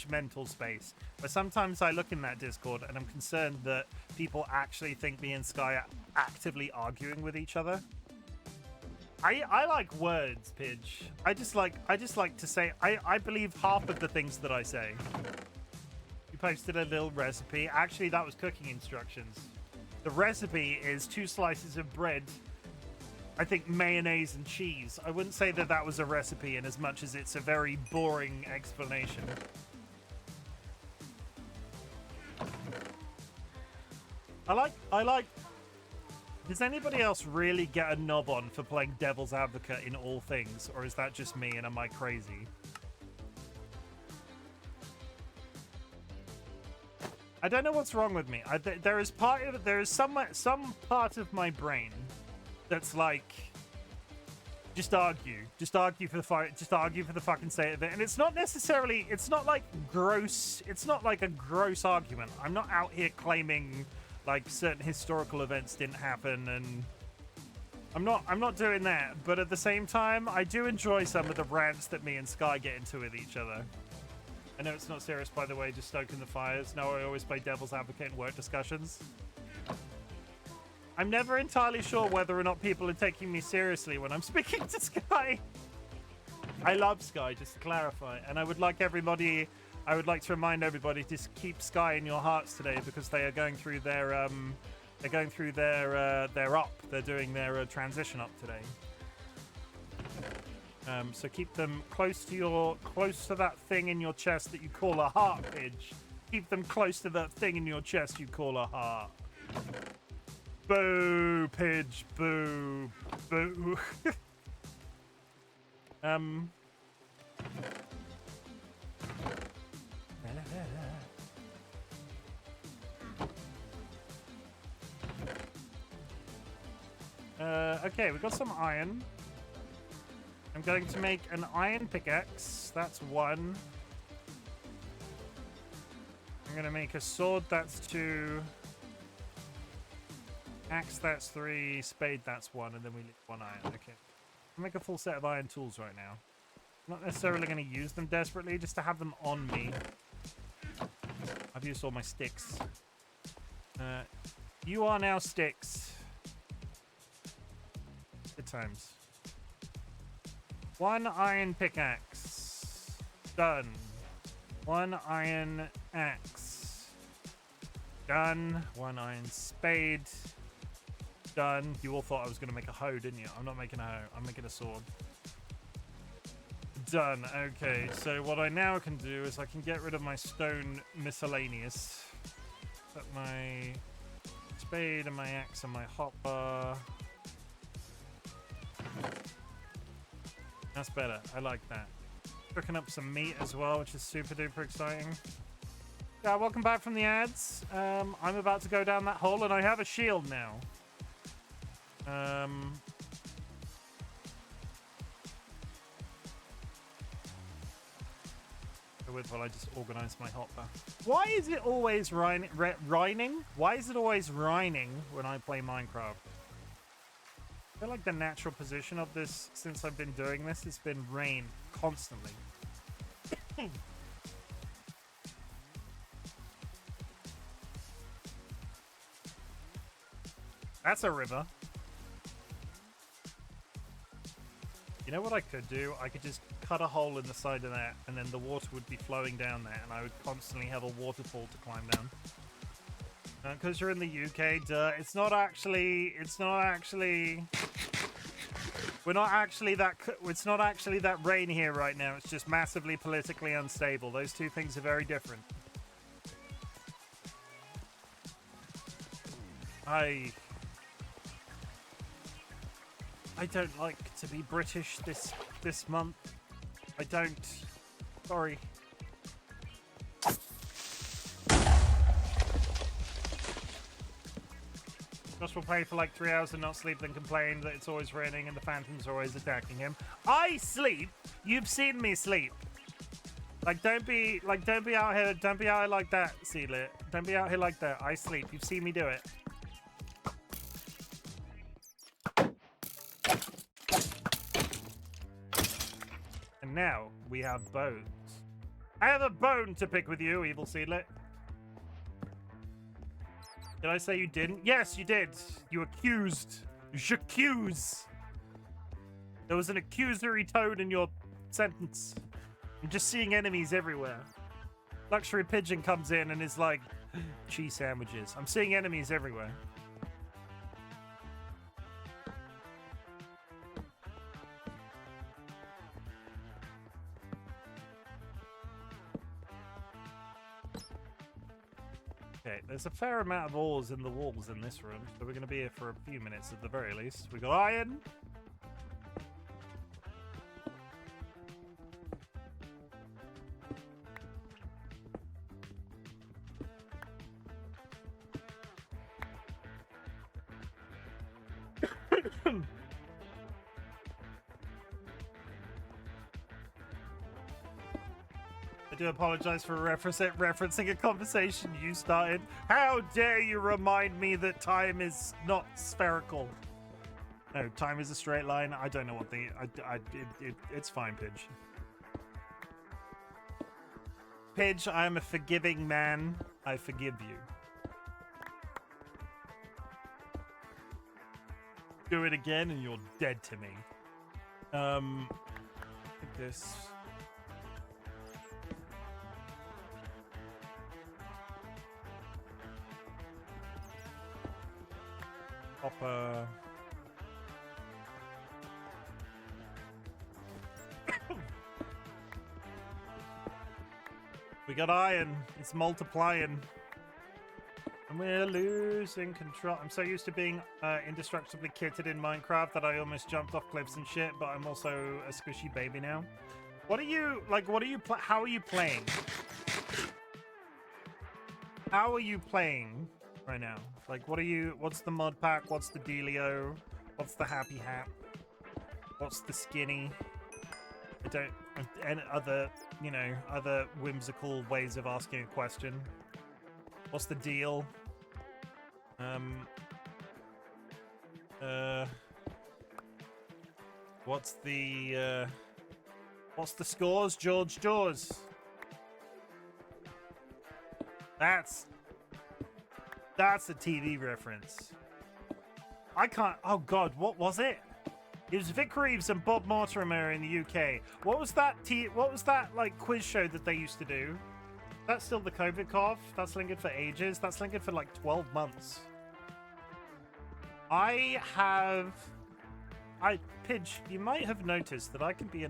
mental space where sometimes I look in that Discord and I'm concerned that people actually think me and Sky are actively arguing with each other. I like words, Pidge. I just like to say I believe half of the things that I say. You posted a little recipe. Actually, that was cooking instructions. The recipe is 2 slices of bread, I think mayonnaise and cheese. I wouldn't say that that was a recipe in as much as it's a very boring explanation. I like Does anybody else really get a knob on for playing devil's advocate in all things, or is that just me and am I crazy? I don't know what's wrong with me. There is some part of my brain that's like, just argue for the fucking sake of it. And it's not like gross. It's not like a gross argument. I'm not out here claiming like certain historical events didn't happen, and I'm not doing that. But at the same time, I do enjoy some of the rants that me and Sky get into with each other. I know it's not serious, by the way, just stoking the fires. No, I always play devil's advocate in work discussions. I'm never entirely sure whether or not people are taking me seriously when I'm speaking to Sky. I love Sky, just to clarify, and I would like to remind everybody to keep Sky in your hearts today, because they are going through their up. They're doing their transition up today. So keep them close to that thing in your chest that you call a heart, Pidge. Keep them close to that thing in your chest you call a heart. Boo, Pidge, boo, boo. Okay, we've got some iron. I'm going to make an iron pickaxe. That's 1. I'm going to make a sword. That's 2. Axe, that's 3. Spade, that's 1. And then we need 1 iron. Okay. I'll make a full set of iron tools right now. I'm not necessarily going to use them desperately, just to have them on me. I've used all my sticks. You are now sticks. Good times. 1 iron pickaxe. Done. 1 iron axe. Done. 1 iron spade. Done. You all thought I was going to make a hoe, didn't you? I'm not making a hoe. I'm making a sword. Done. Okay, so what I now can do is I can get rid of my stone miscellaneous. Put my spade and my axe and my hopper. That's better. I like that. Cooking up some meat as well, which is super duper exciting. Yeah, welcome back from the ads. I'm about to go down that hole, and I have a shield now. While I just organize my hopper. Why is it always raining? Why is it always raining when I play Minecraft? I feel like the natural position of this, since I've been doing this, has been rain constantly. That's a river. You know what I could do? I could just cut a hole in the side of that, and then the water would be flowing down there, and I would constantly have a waterfall to climb down. Because you're in the UK, duh. It's not actually that rain here right now. It's just massively politically unstable. Those two things are very different. I don't like to be British this month. I don't. Sorry. Josh will play for like 3 hours and not sleep, then complain that it's always raining and the phantoms are always attacking him. I sleep. You've seen me sleep. Like, don't be out here. Don't be out here like that, Sealit. Don't be out here like that. I sleep. You've seen me do it. And now we have bones. I have a bone to pick with you, Evil Seedlet. Did I say you didn't? Yes, you did. You accused. J'accuse. There was an accusory tone in your sentence. I'm just seeing enemies everywhere. Luxury Pigeon comes in and is like, cheese sandwiches. I'm seeing enemies everywhere. Okay, there's a fair amount of ores in the walls in this room, so we're going to be here for a few minutes at the very least. We got iron. I do apologize for referencing a conversation you started. How dare you remind me that time is not spherical? No, time is a straight line. I don't know what the... it's fine, Pidge. Pidge, I am a forgiving man. I forgive you. Do it again and you're dead to me. Like this. Copper. We got iron. It's multiplying. And we're losing control. I'm so used to being indestructibly kitted in Minecraft that I almost jumped off cliffs and shit, but I'm also a squishy baby now. What are you, like, how are you playing? How are you playing right now? Like, what's the mod pack? What's the dealio? What's the happy hat? What's the skinny? And other, you know, other whimsical ways of asking a question. What's the deal? What's the scores, George Jaws? That's a TV reference. I can't. Oh God, what was it? It was Vic Reeves and Bob Mortimer in the UK. What was that? What was that like quiz show that they used to do? That's still the COVID cough. That's linked for ages. That's linked for like 12 months. Pidge, you might have noticed that I can be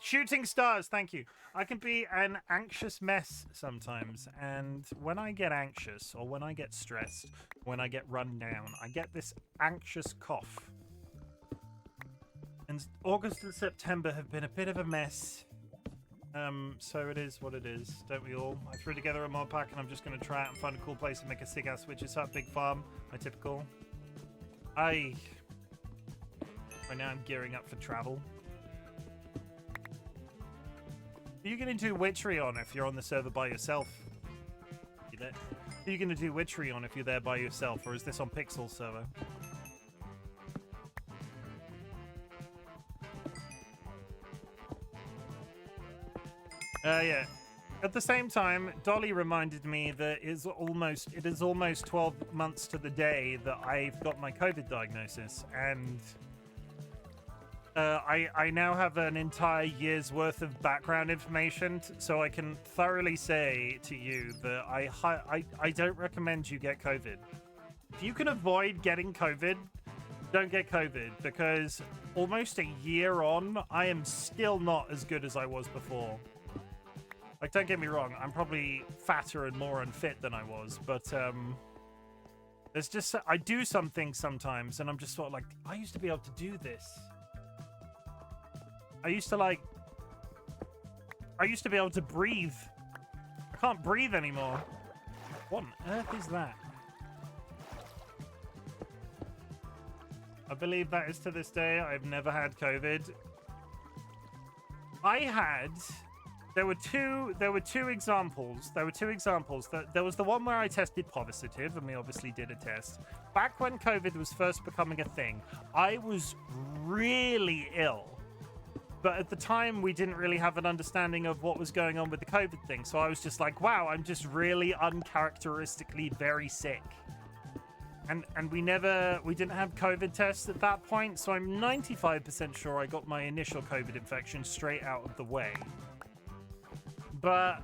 shooting stars, thank you. I can be an anxious mess sometimes, and when I get anxious, or when I get stressed, when I get run down, I get this anxious cough. And August and September have been a bit of a mess. So it is what it is, don't we all? I threw together a mod pack and I'm just going to try it and find a cool place and make a sick ass witches hut, big farm, my typical. Right now I'm gearing up for travel. Are you going to do witchery on if you're on the server by yourself? Are you going to do witchery on if you're there by yourself, or is this on Pixel server? Yeah. At the same time, Dolly reminded me that it is almost 12 months to the day that I've got my COVID diagnosis, and I now have an entire year's worth of background information, so I can thoroughly say to you that I don't recommend you get COVID. If you can avoid getting COVID, don't get COVID, because almost a year on, I am still not as good as I was before. Like, don't get me wrong, I'm probably fatter and more unfit than I was, but there's just, I do some things sometimes, and I'm just sort of like, I used to be able to do this. I used to be able to breathe. I can't breathe anymore. What on earth is that? I believe that is to this day. I've never had COVID. There were two examples. There was the one where I tested positive, and we obviously did a test. Back when COVID was first becoming a thing, I was really ill But at the time, we didn't really have an understanding of what was going on with the COVID thing. So I was just like, wow, I'm just really uncharacteristically very sick. And we didn't have COVID tests at that point. So I'm 95% sure I got my initial COVID infection straight out of the way. But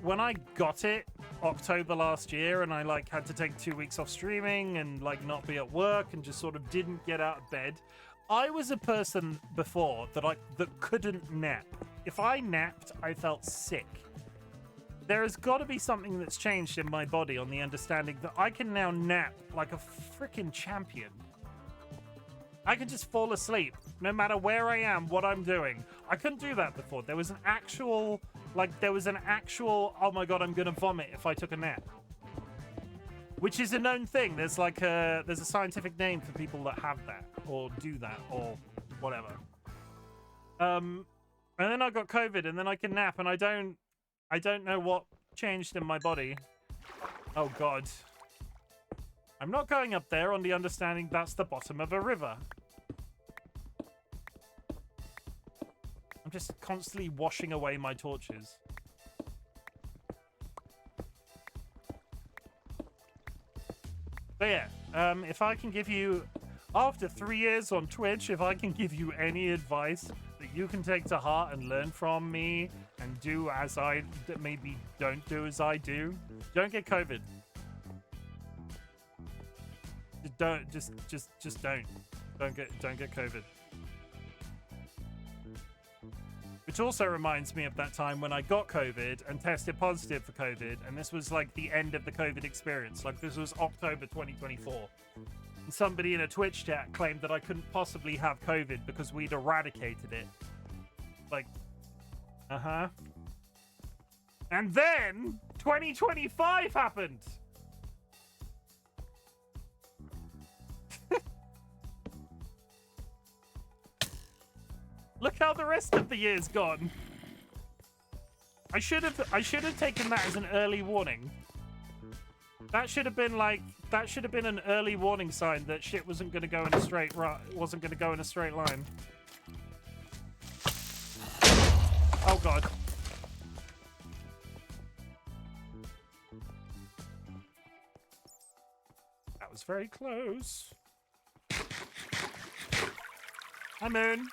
when I got it October last year, and I like had to take 2 weeks off streaming and like not be at work and just sort of didn't get out of bed, I was a person before that couldn't nap. If I napped, I felt sick. There has got to be something that's changed in my body on the understanding that I can now nap like a freaking champion. I can just fall asleep no matter where I am, what I'm doing. I couldn't do that before. There was an actual, oh my god, I'm gonna vomit if I took a nap. Which is a known thing. There's a scientific name for people that have that or do that or whatever. And then I got COVID, and then I can nap, and I don't know what changed in my body. Oh god. I'm not going up there on the understanding that's the bottom of a river. I'm just constantly washing away my torches. But yeah, if I can give you, after 3 years on Twitch, if I can give you any advice that you can take to heart and learn from me and do as I, maybe don't do as I do, don't get COVID. Just don't get COVID. Which also reminds me of that time when I got COVID and tested positive for COVID, and this was like the end of the COVID experience. Like, this was October 2024. And somebody in a Twitch chat claimed that I couldn't possibly have COVID because we'd eradicated it. Like, uh-huh. And then 2025 happened! Look how the rest of the year's gone. I should have taken that as an early warning. That should have been an early warning sign that shit wasn't going to go in a straight line. Oh god. That was very close. Hi, Moon.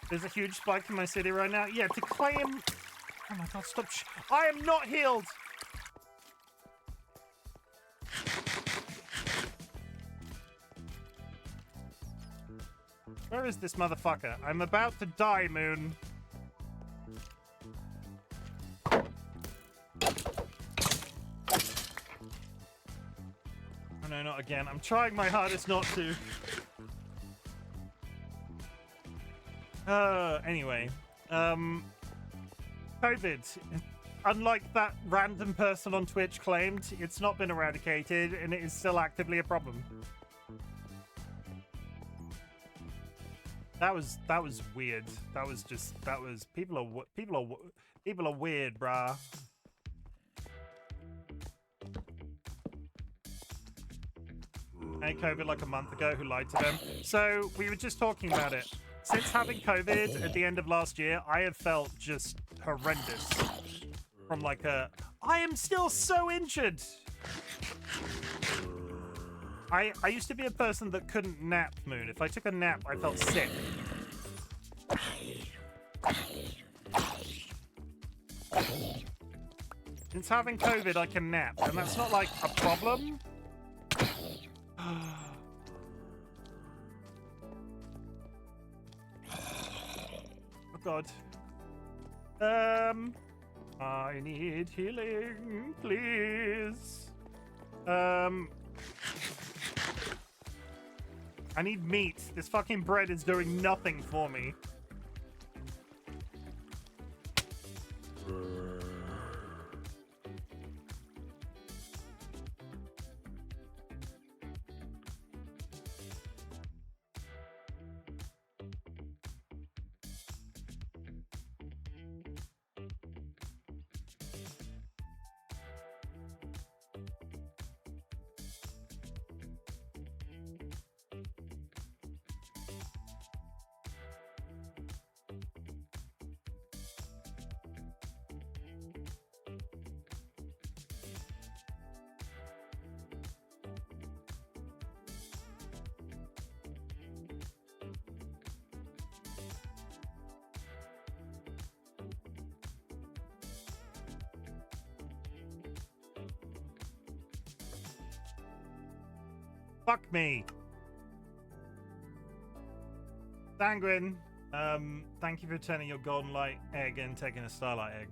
There's a huge spike in my city right now. Yeah, to claim... Oh my god, stop. I am not healed! Where is this motherfucker? I'm about to die, Moon. Oh no, not again. I'm trying my hardest not to. Anyway, COVID, unlike that random person on Twitch claimed, it's not been eradicated and it is still actively a problem. That was weird. People are weird, brah. I had COVID like a month ago. Who lied to them? So we were just talking about it. Since having COVID at the end of last year, I have felt just horrendous. From like I am still so injured. I used to be a person that couldn't nap, Moon. If I took a nap, I felt sick. Since having COVID, I can nap, and that's not like a problem. Oh god. I need healing, please. I need meat. This fucking bread is doing nothing for me. Fuck me. Sanguine, thank you for turning your golden light egg and taking a starlight egg.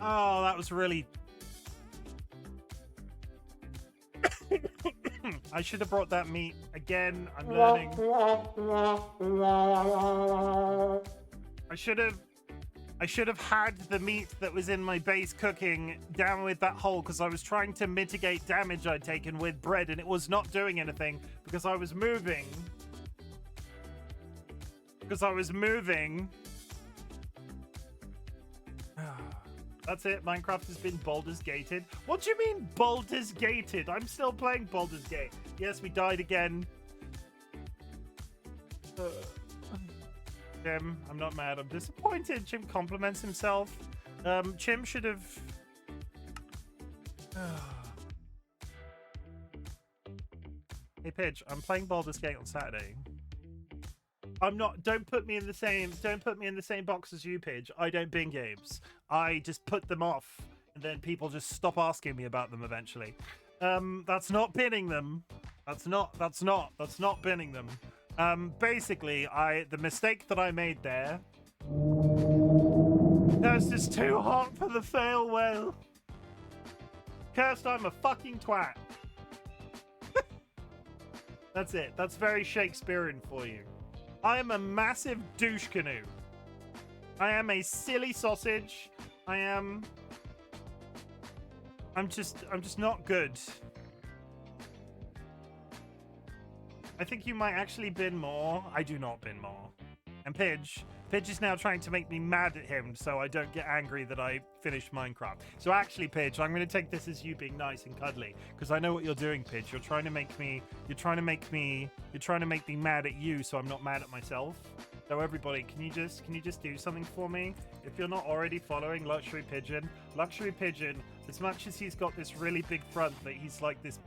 Oh, that was really... I should have brought that meat again. I'm learning. I should have had the meat that was in my base cooking down with that hole because I was trying to mitigate damage I'd taken with bread and it was not doing anything because I was moving. That's it. Minecraft has been Baldur's Gated. What do you mean Baldur's Gated? I'm still playing Baldur's Gate. Yes, we died again. Chim, I'm not mad. I'm disappointed. Chim compliments himself. Chim should have... Hey, Pidge, I'm playing Baldur's Gate on Saturday. I'm not... Don't put me in the same box as you, Pidge. I don't bin games. I just put them off, and then people just stop asking me about them eventually. That's not binning them. That's not binning them. Basically, the mistake that I made there... That's just too hot for the fail whale. Cursed, I'm a fucking twat. That's it. That's very Shakespearean for you. I am a massive douche canoe. I am a silly sausage. I'm just not good. I think you might actually bin more. I do not bin more. And Pidge is now trying to make me mad at him so I don't get angry that I finished Minecraft. So actually, Pidge, I'm going to take this as you being nice and cuddly because I know what you're doing, Pidge. You're trying to make me mad at you so I'm not mad at myself. So everybody, can you just do something for me? If you're not already following Luxury Pigeon, as much as he's got this really big front that he's like this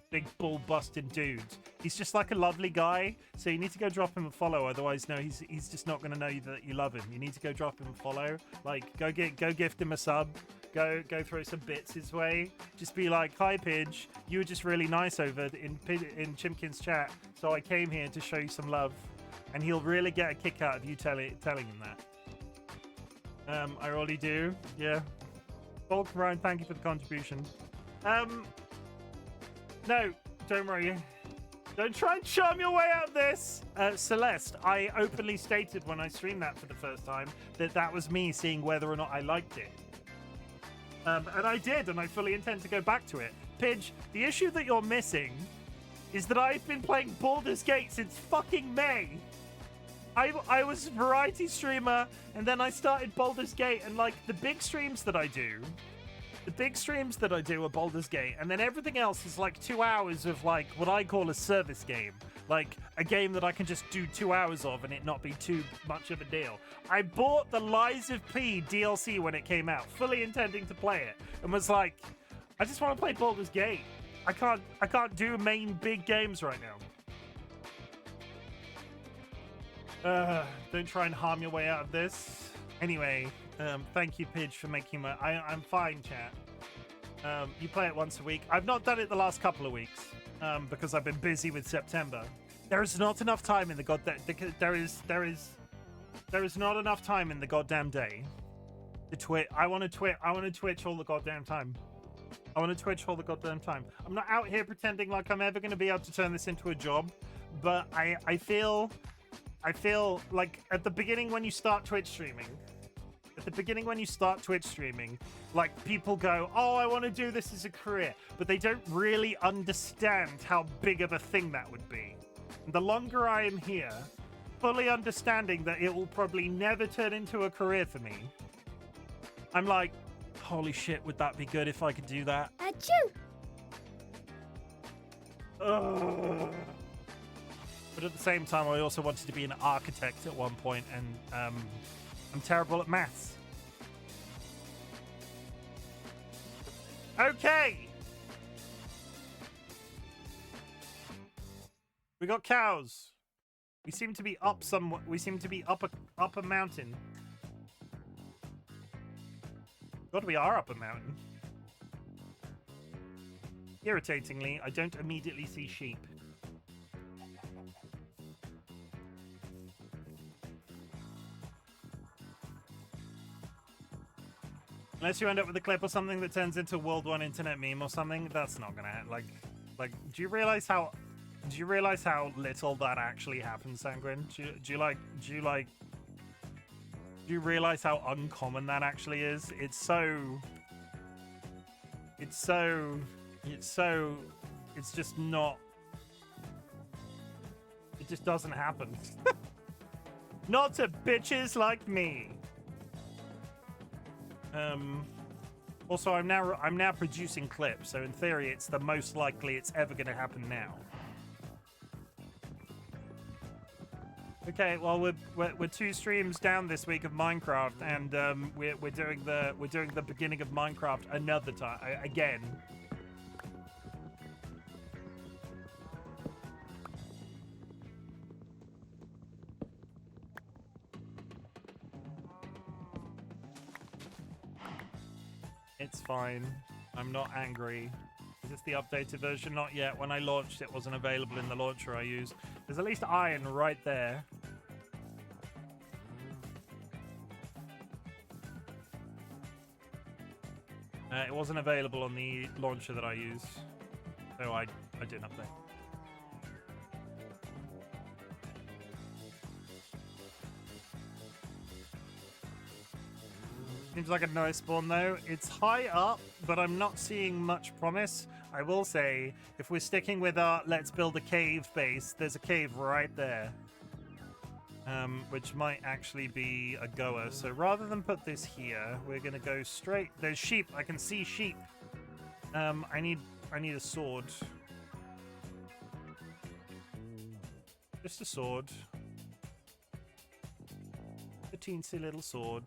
big bull-busted dude, he's just like a lovely guy. So you need to go drop him a follow. Otherwise, no, he's just not going to know that you love him. You need to go drop him a follow. Like, go gift him a sub. Go throw some bits his way. Just be like, hi, Pidge. You were just really nice over in Chimken's chat. So I came here to show you some love. And he'll really get a kick out of you telling him that. I already do. Yeah. Bulk Ryan, thank you for the contribution. No, don't worry. Don't try and charm your way out of this. Celeste, I openly stated when I streamed that for the first time that was me seeing whether or not I liked it. And I did, and I fully intend to go back to it. Pidge, the issue that you're missing is that I've been playing Baldur's Gate since fucking May. I was a variety streamer, and then I started Baldur's Gate, and like the big streams that I do are Baldur's Gate, and then everything else is like 2 hours of like what I call a service game, like a game that I can just do 2 hours of and it not be too much of a deal. I bought the Lies of P DLC when it came out, fully intending to play it, and was like, I just want to play Baldur's Gate. I can't do main big games right now. Don't try and harm your way out of this. Anyway, thank you, Pidge, for making my... I'm fine, chat. You play it once a week. I've not done it the last couple of weeks because I've been busy with September. There is not enough time in the goddamn... There is not enough time in the goddamn day to twitch. I want to twitch all the goddamn time. I'm not out here pretending like I'm ever going to be able to turn this into a job, but I feel like at the beginning when you start Twitch streaming, like people go, oh, I want to do this as a career, but they don't really understand how big of a thing that would be. And the longer I am here, fully understanding that it will probably never turn into a career for me, I'm like, holy shit, would that be good if I could do that? Achoo! But at the same time, I also wanted to be an architect at one point, and I'm terrible at maths. Okay. We got cows. We seem to be up somewhat. We seem to be up a mountain. God, we are up a mountain. Irritatingly, I don't immediately see sheep. Unless you end up with a clip or something that turns into a World 1 internet meme or something, that's not gonna happen. Like, do you realize how little that actually happens, Sanguine? Do you realize how uncommon that actually is? It's just not. It just doesn't happen. Not to bitches like me. Also, I'm now producing clips, so in theory, it's the most likely it's ever going to happen now. Okay, well we're 2 streams down this week of Minecraft, and we're doing the beginning of Minecraft another time again. It's fine. I'm not angry. Is this the updated version? Not yet. When I launched, it wasn't available in the launcher I used. There's at least iron right there. It wasn't available on the launcher that I use, so I didn't update. Seems like a nice spawn though. It's high up, but I'm not seeing much promise. I will say, if we're sticking with our let's build a cave base, there's a cave right there. Which might actually be a goer. So rather than put this here, we're gonna go straight. There's sheep. I can see sheep. I need a sword. Just a sword. A teensy little sword.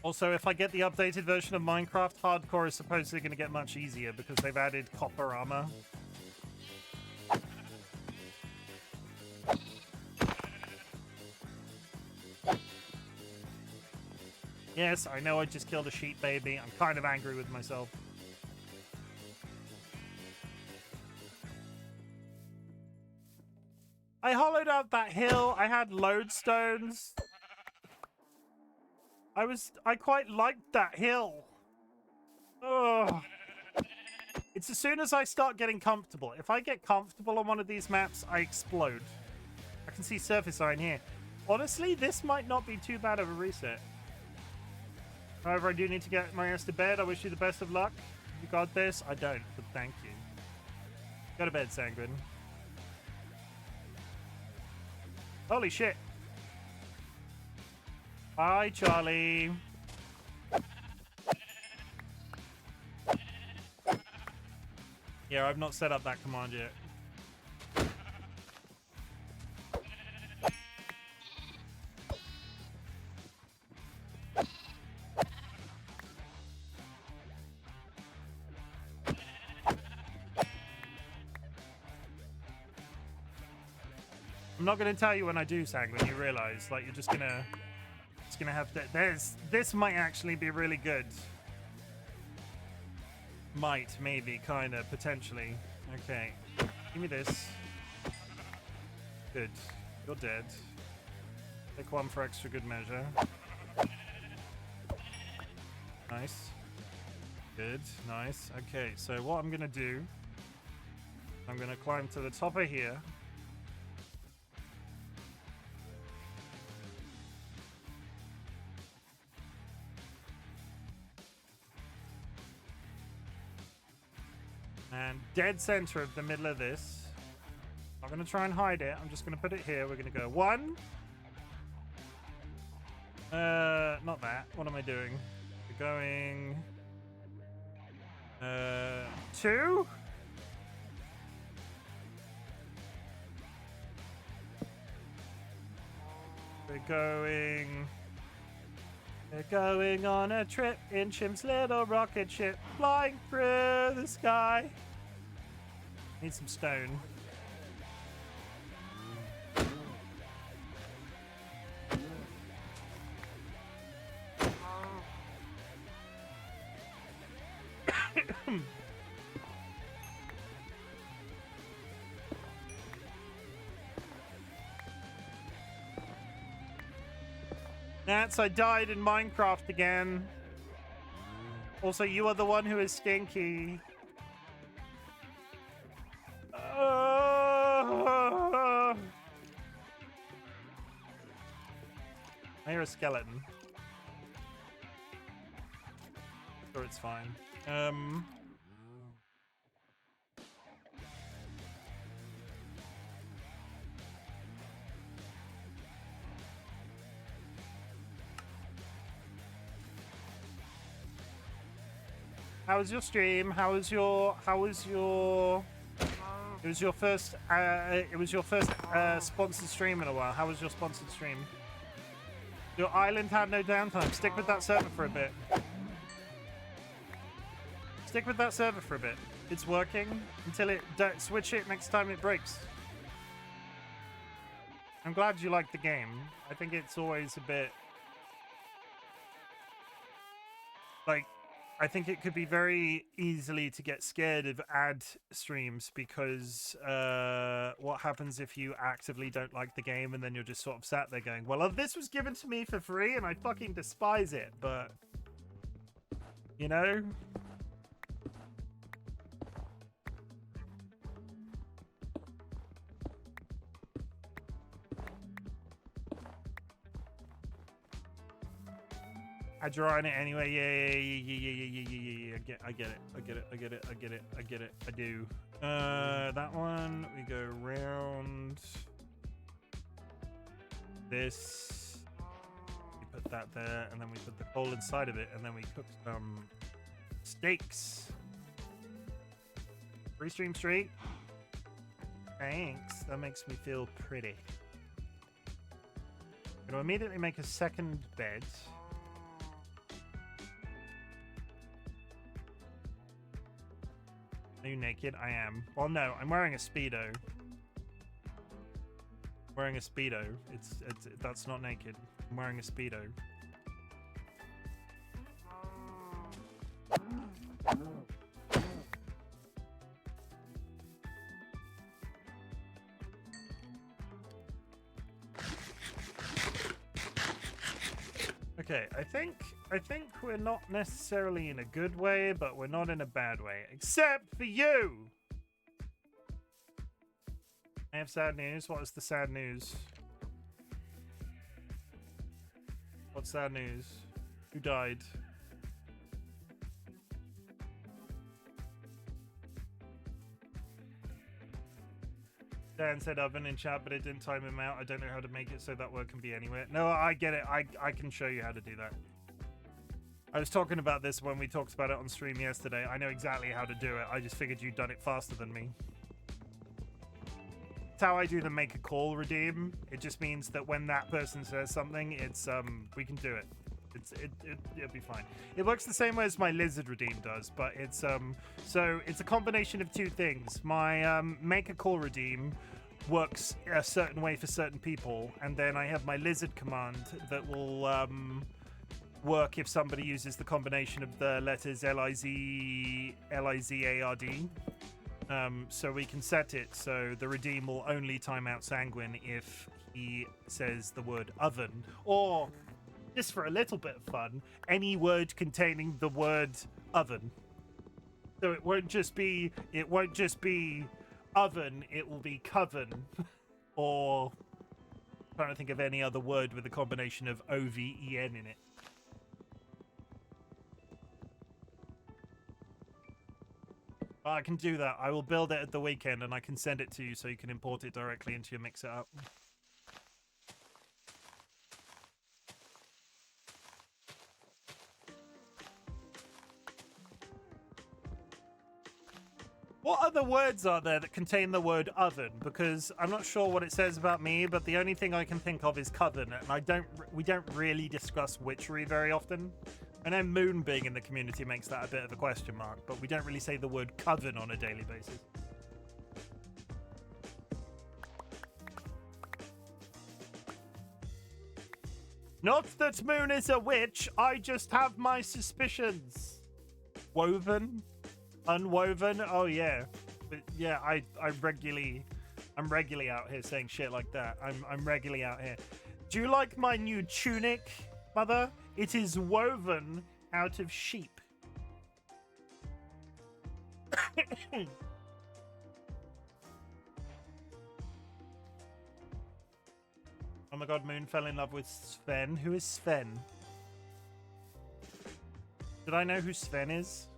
Also, if I get the updated version of Minecraft, hardcore is supposedly going to get much easier because they've added copper armor. Yes, I know I just killed a sheep baby. I'm kind of angry with myself. I hollowed out that hill. I had lodestones. I quite liked that hill. Ugh. It's as soon as I start getting comfortable. If I get comfortable on one of these maps, I explode. I can see surface iron here. Honestly, this might not be too bad of a reset. However, I do need to get my ass to bed. I wish you the best of luck. You got this? I don't, but thank you. Go to bed, Sanguine. Holy shit. Bye, Charlie. Yeah, I've not set up that command yet. I'm not going to tell you when I do, Sanguine. You realize, like, you're just gonna have to. This might actually be really good. Might, maybe, kind of, potentially. Okay, give me this. Good. You're dead. Take one for extra good measure. Nice. Good. Nice. Okay, so what I'm gonna do, I'm gonna climb to the top of here. And dead center of the middle of this. I'm going to try and hide it. I'm just going to put it here. We're going to go 1. Not that. What am I doing? We're going 2. We're going on a trip in Chim's little rocket ship, flying through the sky. Need some stone. Nats, I died in Minecraft again. Also, you are the one who is stinky. I hear a skeleton. Sure, it's fine. How was your stream? It was your first sponsored stream in a while. How was your sponsored stream? Your island had no downtime. Stick with that server for a bit. Stick with that server for a bit. It's working until it switch it next time it breaks. I'm glad you like the game. I think it's always a bit like, I think it could be very easily to get scared of ad streams because what happens if you actively don't like the game and then you're just sort of sat there going, well, this was given to me for free and I fucking despise it, but you know? I draw on it anyway. Yeah. I get it. I do. That one. We go around this. We put that there, and then we put the coal inside of it, and then we cook some steaks. Free stream street. Thanks. That makes me feel pretty. I'm gonna immediately make a second bed. Are you naked? I am. Well, no, I'm wearing a Speedo. Wearing a Speedo. That's not naked. I'm wearing a Speedo. Okay, I think we're not necessarily in a good way, but we're not in a bad way. Except for you! I have sad news. What is the sad news? What's sad news? Who died? Dan said oven in chat, but it didn't time him out. I don't know how to make it so that word can be anywhere. No, I get it. I can show you how to do that. I was talking about this when we talked about it on stream yesterday. I know exactly how to do it. I just figured you'd done it faster than me. It's how I do the make a call redeem. It just means that when that person says something, it's we can do it. It'll be fine. It works the same way as my lizard redeem does, but it's so it's a combination of two things. My make a call redeem works a certain way for certain people, and then I have my lizard command that will work if somebody uses the combination of the letters L-I-Z-A-R-D. So we can set it so the redeem will only time out Sanguine if he says the word oven, or just for a little bit of fun, any word containing the word oven. So it won't just be oven, it will be coven. Or I'm trying to think of any other word with a combination of O-V-E-N in it. I can do that. I will build it at the weekend and I can send it to you so you can import it directly into your Mix It Up. What other words are there that contain the word oven? Because I'm not sure what it says about me, but the only thing I can think of is coven, and we don't really discuss witchery very often. I know moon being in the community makes that a bit of a question mark, but we don't really say the word coven on a daily basis. Not that Moon is a witch, I just have my suspicions. Woven? Unwoven? Oh yeah. But yeah, I'm regularly out here saying shit like that. I'm regularly out here. Do you like my new tunic? stepmother. It is woven out of sheep. Oh my god, Moon fell in love with Sven. Who is Sven? Did I know who Sven is?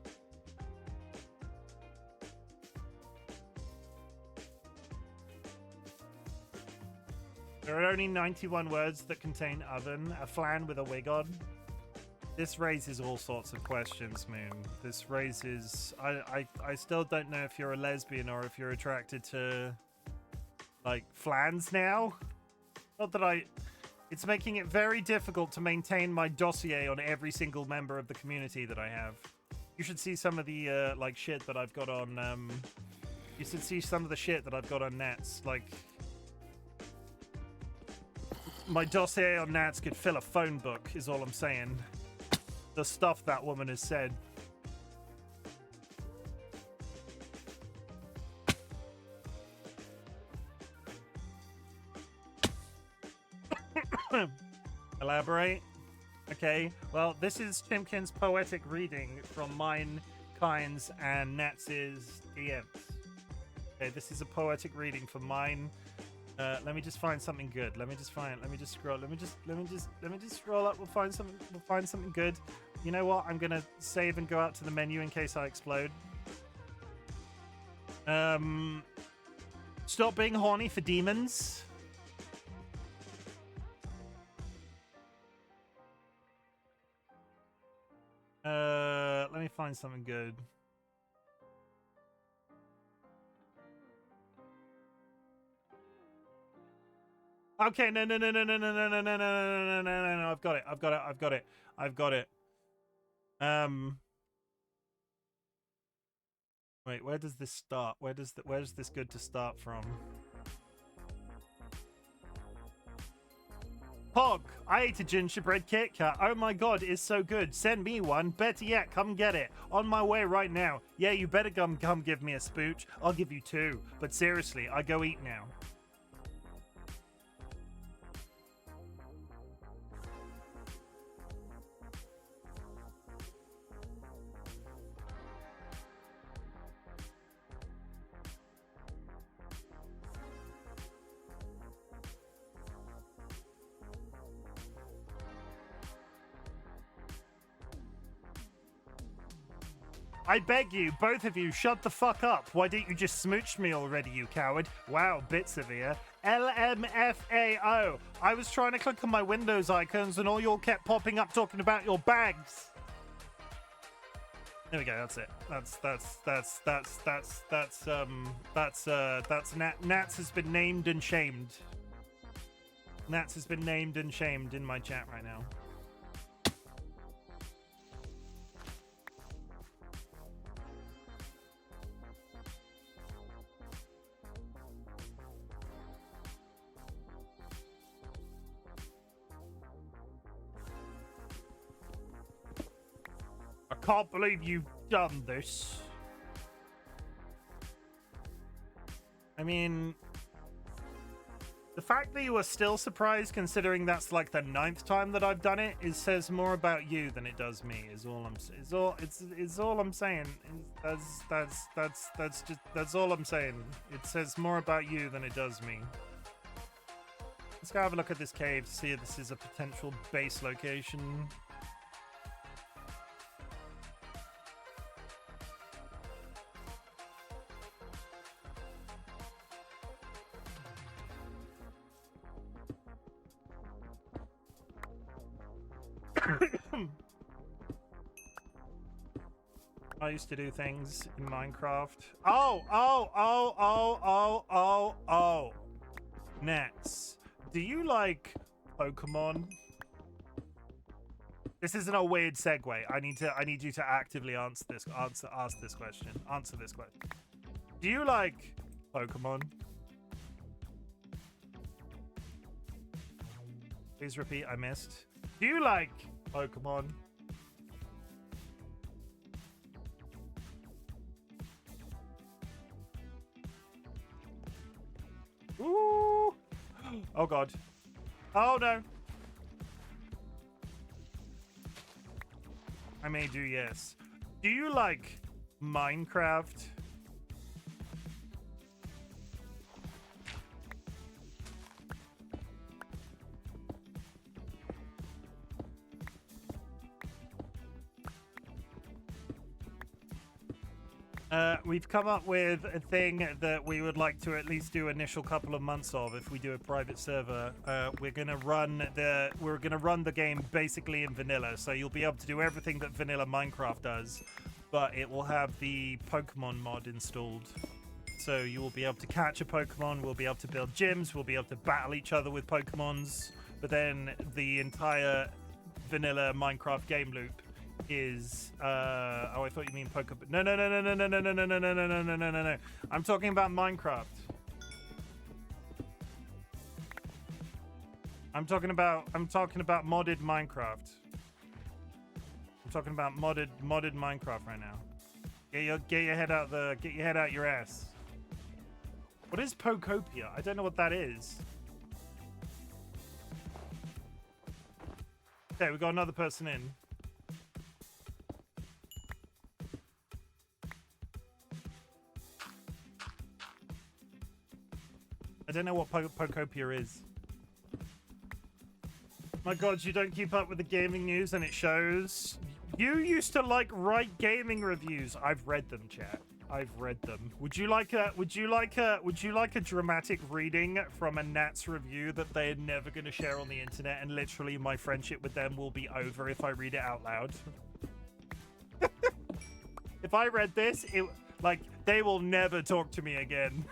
There are only 91 words that contain oven, a flan with a wig on. This raises all sorts of questions, Moon. This raises... I still don't know if you're a lesbian or if you're attracted to, like, flans now. Not that I... It's making it very difficult to maintain my dossier on every single member of the community that I have. You should see some of the, like, shit that I've got on, You should see some of the shit that I've got on Nats. Like... My dossier on Nats could fill a phone book, is all I'm saying. The stuff that woman has said. Elaborate. Okay, well, this is Chimken's poetic reading from mine, Kynes, and Nats's DMs. Okay, this is a poetic reading from mine. Let me just find something good. Let me just scroll. Let me just scroll up. We'll find something good. You know what? I'm gonna save and go out to the menu in case I explode. Stop being horny for demons. Let me find something good. Okay, no. I've got it. Wait, where does this start? Where's this good to start from? Pog, I ate a gingerbread Kit Kat. Oh my god, it's so good. Send me one. Better yet, come get it. On my way right now. Yeah, you better come give me a spooch. I'll give you 2. But seriously, I go eat now. I beg you, both of you, shut the fuck up. Why didn't you just smooch me already, you coward? Wow, bit severe. LMFAO. I was trying to click on my Windows icons and all you all kept popping up talking about your bags. There we go, that's it. Nats has been named and shamed. Nats has been named and shamed in my chat right now. I can't believe you've done this. I mean, the fact that you are still surprised, considering that's like the 9th time that I've done it, says more about you than it does me. Is all I'm saying. That's all I'm saying. It says more about you than it does me. Let's go have a look at this cave to see if this is a potential base location. I used to do things in Minecraft. Oh. Nats, do you like Pokemon? This isn't a weird segue. I need you to actively ask this question. Answer this question. Do you like Pokemon? Please repeat, I missed. Do you like Pokemon? Ooh. Oh god. Oh no. I may do, yes. Do you like Minecraft? We've come up with a thing that we would like to at least do initial couple of months of if we do a private server. We're gonna run the game basically in vanilla, so you'll be able to do everything that vanilla Minecraft does, but it will have the Pokemon mod installed. So you will be able to catch a Pokemon, we'll be able to build gyms, we'll be able to battle each other with Pokemons, but then the entire vanilla Minecraft game loop is oh, I thought you mean Pokemon. No. I'm talking about Minecraft. I'm talking about modded Minecraft. I'm talking about modded Minecraft right now. Get your head out your ass. What is Pokopia? I don't know what that is. Okay, we got another person in. I don't know what Pokopia is. My God, you don't keep up with the gaming news, and it shows. You used to like write gaming reviews. I've read them, chat. I've read them. Would you like a dramatic reading from a Nats review that they're never going to share on the internet, and literally my friendship with them will be over if I read it out loud? If I read this, they will never talk to me again.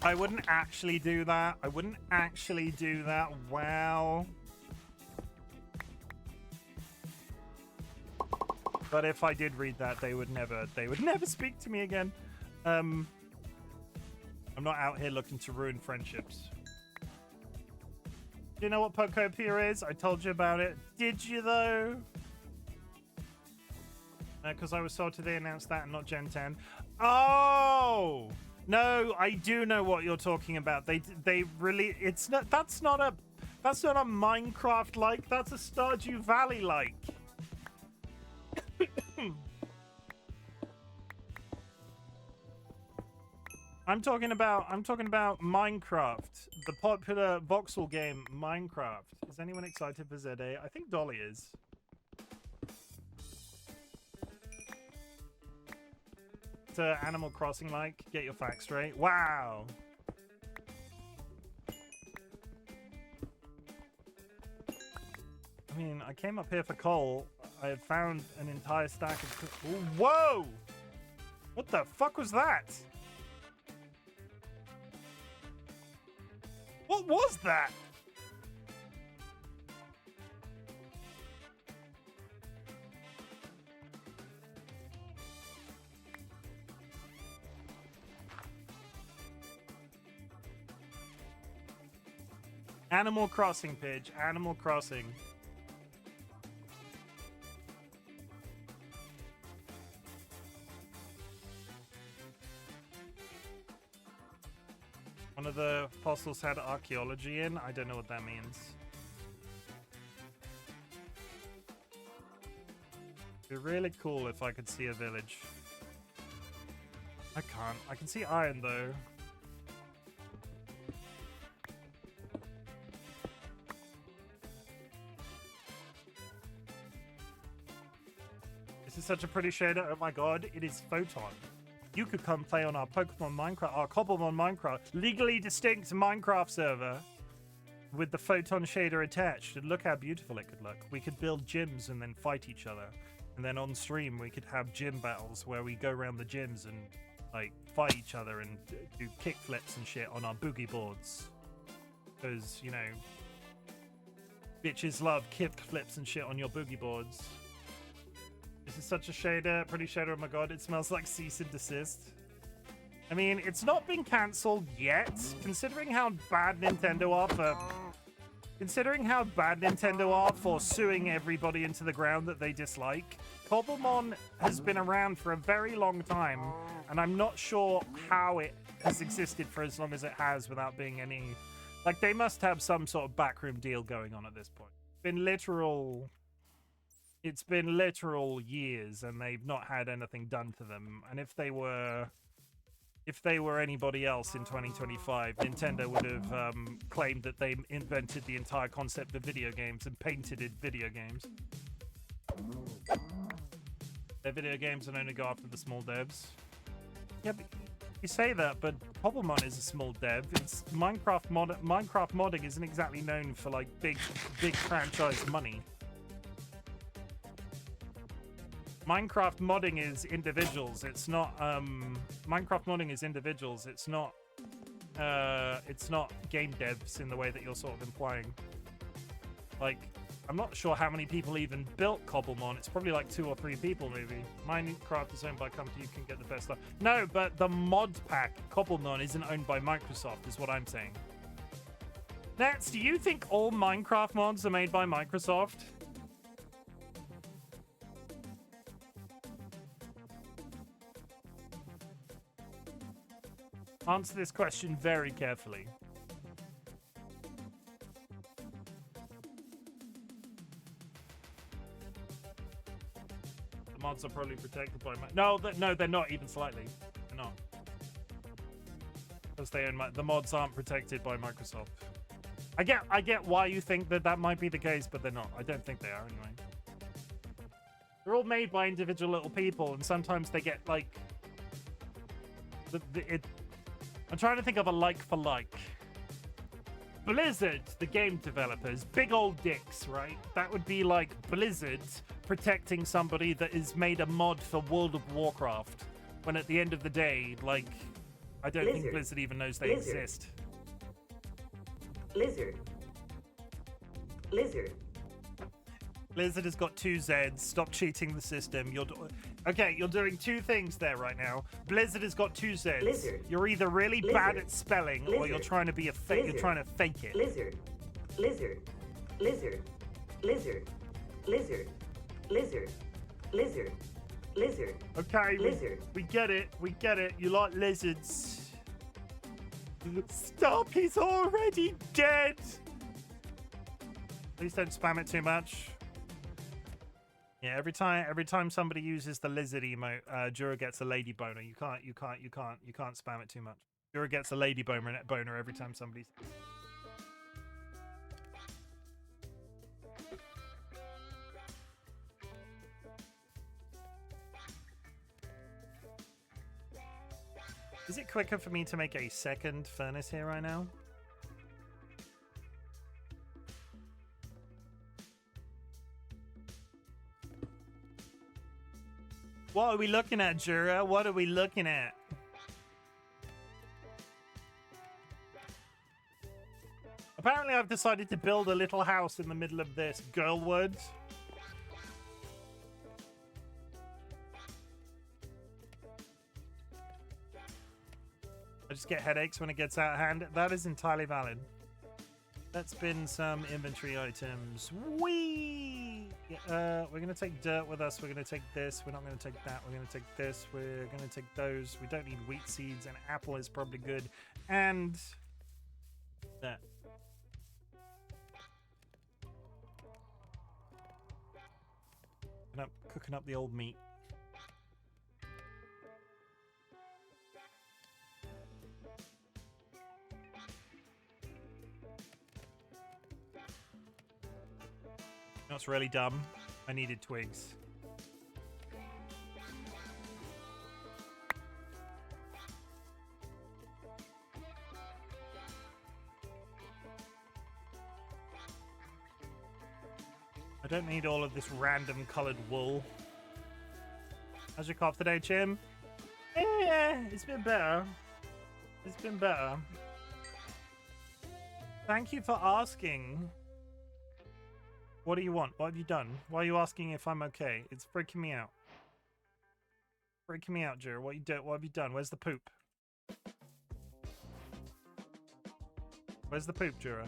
I wouldn't actually do that. Wow. But if I did read that, they would never speak to me again. I'm not out here looking to ruin friendships. Do you know what Pokopia is? I told you about it. Did you though? Because I was told they announced that and not Gen 10. Oh! No, I do know what you're talking about. They really, that's not a Minecraft like, that's a Stardew Valley like. I'm talking about Minecraft, the popular voxel game Minecraft. Is anyone excited for ZA? I think Dolly is. Animal Crossing like. Get your facts straight. Wow. I mean, I came up here for coal. I had found an entire stack of... Ooh, whoa! What the fuck was that? What was that? Animal Crossing, Pidge. Animal Crossing. One of the fossils had archaeology in. I don't know what that means. It'd be really cool if I could see a village. I can't. I can see iron, though. This is such a pretty shader. Oh my God, it is Photon. You could come play on our Pokemon Minecraft, our Cobblemon Minecraft, legally distinct Minecraft server with the Photon shader attached. And look how beautiful it could look. We could build gyms and then fight each other. And then on stream, we could have gym battles where we go around the gyms and like fight each other and do kick flips and shit on our boogie boards. Because, you know, bitches love kick flips and shit on your boogie boards. This is such a shader, pretty shader. Oh my God, it smells like cease and desist. I mean, it's not been cancelled yet, considering how bad Nintendo are for suing everybody into the ground that they dislike. Cobblemon has been around for a very long time, and I'm not sure how it has existed for as long as it has without being any Like, they must have some sort of backroom deal going on at this point. It's been literal years, and they've not had anything done to them. And if they were anybody else in 2025, Nintendo would have claimed that they invented the entire concept of video games and patented video games. Their video games and only go after the small devs. Yeah, but you say that, but Cobblemon is a small dev. It's Minecraft modding isn't exactly known for like big franchise money. Minecraft modding is individuals. It's not Minecraft modding is individuals. It's not game devs in the way that you're sort of implying. Like, I'm not sure how many people even built Cobblemon. It's probably like 2 or 3 people, maybe. Minecraft is owned by a company. You can get the best stuff. No, but the mod pack Cobblemon isn't owned by Microsoft, is what I'm saying. Nats, do you think all Minecraft mods are made by Microsoft? Answer this question very carefully. The mods are probably protected by no, they're not even slightly. They're not. Because they own the mods aren't protected by Microsoft. I get why you think that might be the case, but they're not. I don't think they are anyway. They're all made by individual little people, and sometimes they get like I'm trying to think of a like for like. Blizzard, the game developers, big old dicks, right? That would be like Blizzard protecting somebody that has made a mod for World of Warcraft. When at the end of the day, like, I don't think Blizzard even knows they exist. Blizzard has got 2 Zs. Stop cheating the system. You're doing 2 things there right now. Blizzard has got 2 Zs. Blizzard. You're either really bad at spelling, or you're trying to be a fake. You're trying to fake it. Blizzard. Okay, we get it. We get it. You like lizards. Stop! He's already dead. Please don't spam it too much. Yeah, every time somebody uses the lizard emote, Jura gets a lady boner. You can't spam it too much. Jura gets a lady boner every time somebody's. Is it quicker for me to make a second furnace here right now? What are we looking at, Jura? What are we looking at? Apparently I've decided to build a little house in the middle of this girlwood. I just get headaches when it gets out of hand. That is entirely valid. Let's bin some inventory items. Whee! We're going to take dirt with us. We're going to take this. We're not going to take that. We're going to take this. We're going to take those. We don't need wheat seeds. An apple is probably good. And that. Cooking up the old meat. That's really dumb. I needed twigs. I don't need all of this random colored wool. How's your cough today, Chim? Yeah, it's been better. It's been better. Thank you for asking. What do you want? What have you done? Why are you asking if I'm okay? It's freaking me out. Freaking me out, Jura. What have you done? Where's the poop? Where's the poop, Jura?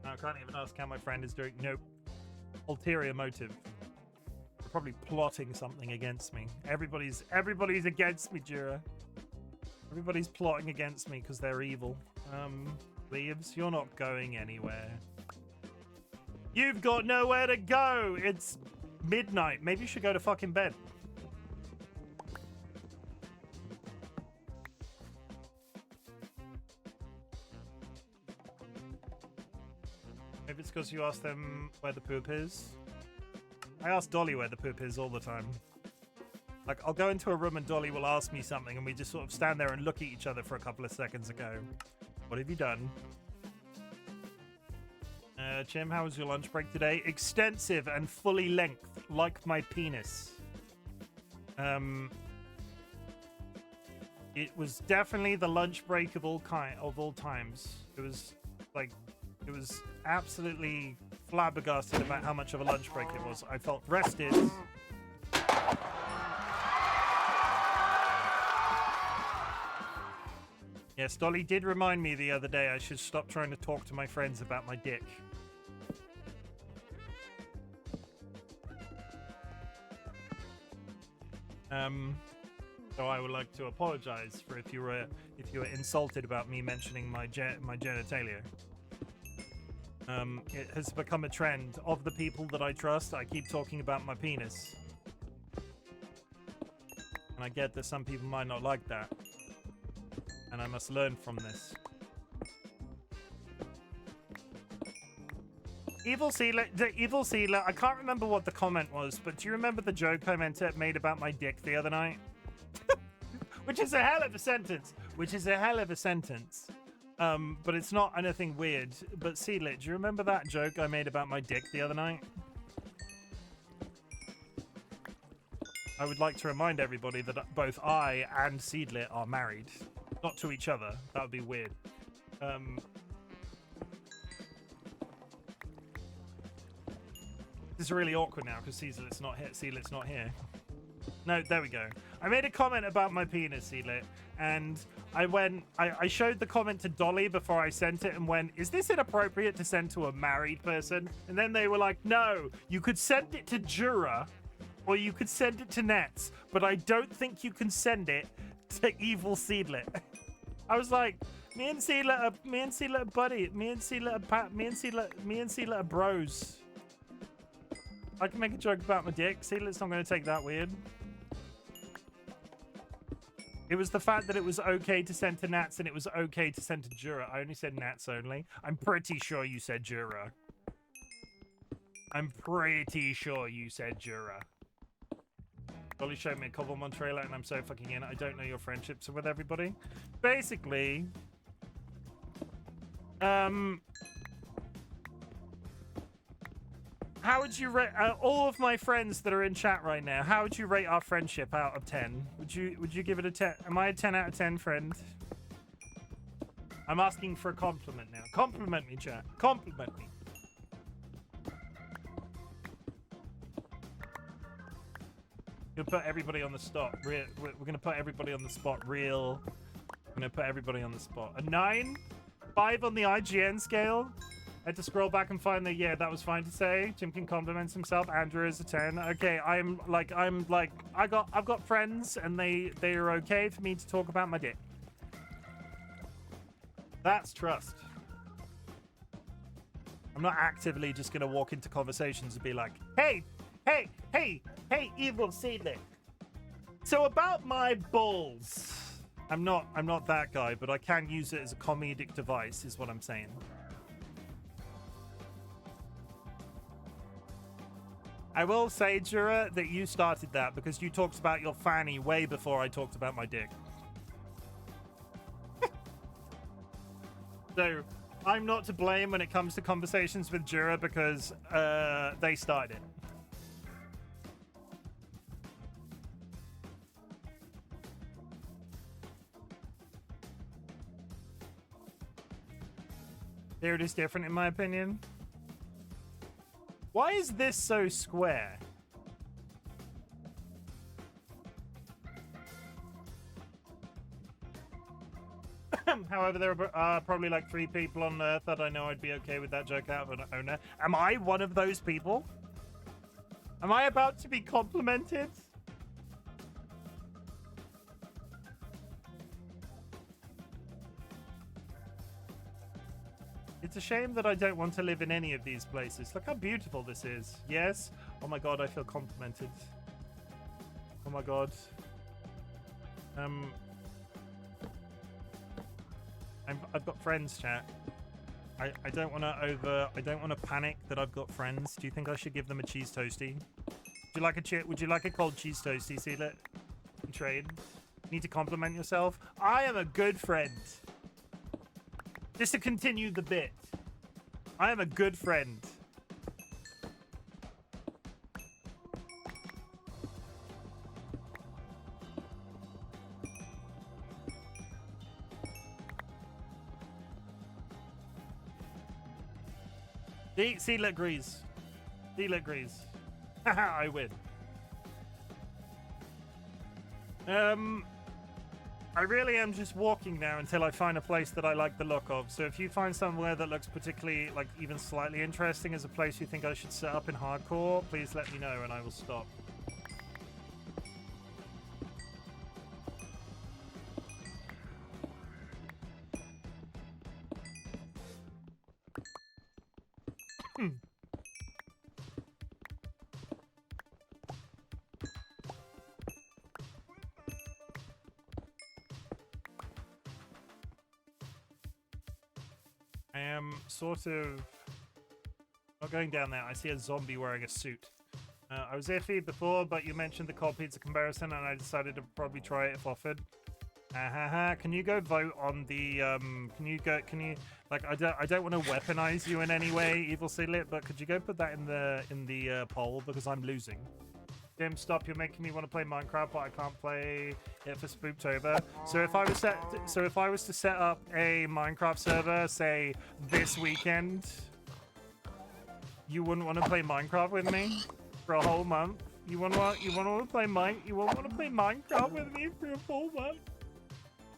I can't even ask how my friend is doing. Nope. ulterior motive. They're probably plotting something against me. Everybody's against me, Jura. Everybody's plotting against me because they're evil. Leaves, you're not going anywhere. You've got nowhere to go. It's midnight. Maybe you should go to fucking bed. Maybe it's because you asked them where the poop is. I ask Dolly where the poop is all the time. Like, I'll go into a room and Dolly will ask me something and we just sort of stand there and look at each other for a couple of seconds and go, what have you done? Chim, how was your lunch break today? Extensive and fully length, like my penis. It was definitely the lunch break of all times. It was absolutely flabbergasted about how much of a lunch break it was. I felt rested. Yes, Dolly did remind me the other day I should stop trying to talk to my friends about my dick. So I would like to apologize for if you were insulted about me mentioning my genitalia. It has become a trend of the people that I trust. I keep talking about my penis. And I get that some people might not like that. And I must learn from this. Evil Sealer, I can't remember what the comment was, but do you remember the joke I made about my dick the other night? Which is a hell of a sentence. But it's not anything weird. But Seedlit, do you remember that joke I made about my dick the other night? I would like to remind everybody that both I and Seedlit are married. Not to each other. That would be weird. This is really awkward now because Seedlit's not here. Seedlit's not here. No, there we go. I made a comment about my penis, Seedlit, and I showed the comment to Dolly before I sent it and went, is this inappropriate to send to a married person? And then they were like, no, you could send it to Jura or you could send it to Nets, but I don't think you can send it to Evil Seedlit. I was like, me and Seedlit are bros. I can make a joke about my dick. Seedlit's not going to take that weird. It was the fact that it was okay to send to Nats and it was okay to send to Jura. I only said Nats only. I'm pretty sure you said Jura. Dolly showed me a Cobblemon trailer and I'm so fucking in. I don't know your friendships with everybody. Basically, how would you rate all of my friends that are in chat right now? How would you rate our friendship out of 10? Would you give it a 10? Am I a 10 out of 10 friend? I'm asking for a compliment now. Compliment me, chat. Compliment me. We're gonna put everybody on the spot. We're gonna put everybody on the spot. We're gonna put everybody on the spot. A 9, 5 on the IGN scale. I had to scroll back and find that. Yeah, that was fine to say. Chimken compliments himself. Andrew is a 10. Okay, I've got friends and they are okay for me to talk about my dick. That's trust. I'm not actively just gonna walk into conversations and be like, hey, Evil Seedling. So about my balls. I'm not that guy, but I can use it as a comedic device, is what I'm saying. I will say, Jura, that you started that because you talked about your fanny way before I talked about my dick. So, I'm not to blame when it comes to conversations with Jura because they started it. Here it is different in my opinion. Why is this so square? However, there are probably like 3 people on Earth that I know I'd be okay with that joke out of an owner. Am I one of those people? Am I about to be complimented? It's a shame that I don't want to live in any of these places. Look how beautiful this is. Yes? Oh my god, I feel complimented. Oh my god. I've got friends, chat. I don't want to panic that I've got friends. Do you think I should give them a cheese toasty? Would you like a cold cheese toasty, Sealet? Trade. Need to compliment yourself. I am a good friend. Just to continue the bit. I am a good friend. Seedlet agrees. Seedlet agrees. Haha, I win. I really am just walking now until I find a place that I like the look of. So if you find somewhere that looks particularly, like, even slightly interesting as a place you think I should set up in hardcore, please let me know and I will stop. I am sort of not going down there. I see a zombie wearing a suit. I was iffy before, but you mentioned the cold pizza comparison, and I decided to probably try it if offered. Can you go vote on the? Can you like? I don't want to weaponize you in any way, Evil Seedlit, but could you go put that in the poll because I'm losing. Jim, stop! You're making me want to play Minecraft, but I can't play it for Spooktober. So if I was to set up a Minecraft server, say this weekend, you wouldn't want to play Minecraft with me for a whole month. You won't want to play Minecraft with me for a full month.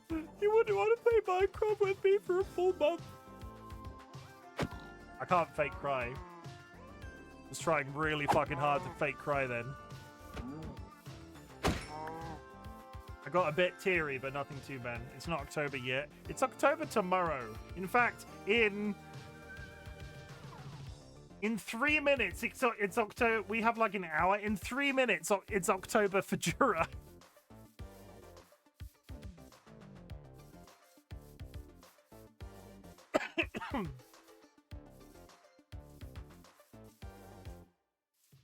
You wouldn't want to play Minecraft with me for a full month. I can't fake cry. I was trying really fucking hard to fake cry then. I got a bit teary, but nothing too bad. It's not October yet. It's October tomorrow. In fact, in 3 minutes, it's October. We have like an hour. In 3 minutes, it's October for Jura.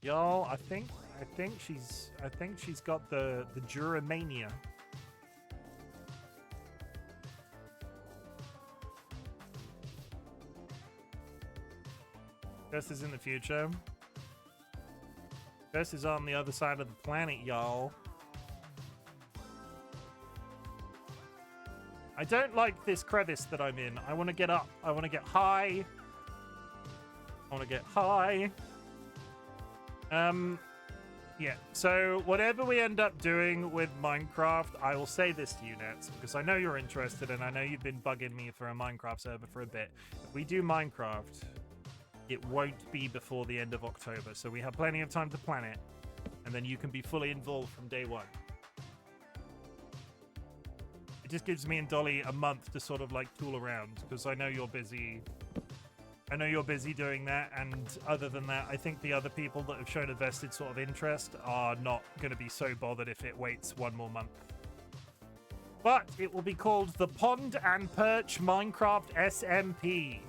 Y'all, I think she's got the Jura mania. Bess is in the future. Bess is on the other side of the planet, y'all. I don't like this crevice that I'm in. I want to get up. I want to get high. Yeah, so whatever we end up doing with Minecraft, I will say this to you, Nets, because I know you're interested and I know you've been bugging me for a Minecraft server for a bit. If we do Minecraft, it won't be before the end of October, so we have plenty of time to plan it, and then you can be fully involved from day one. It just gives me and Dolly a month to sort of like tool around, because I know you're busy. I know you're busy doing that, and other than that, I think the other people that have shown a vested sort of interest are not going to be so bothered if it waits one more month. But it will be called the Pond and Perch Minecraft SMP.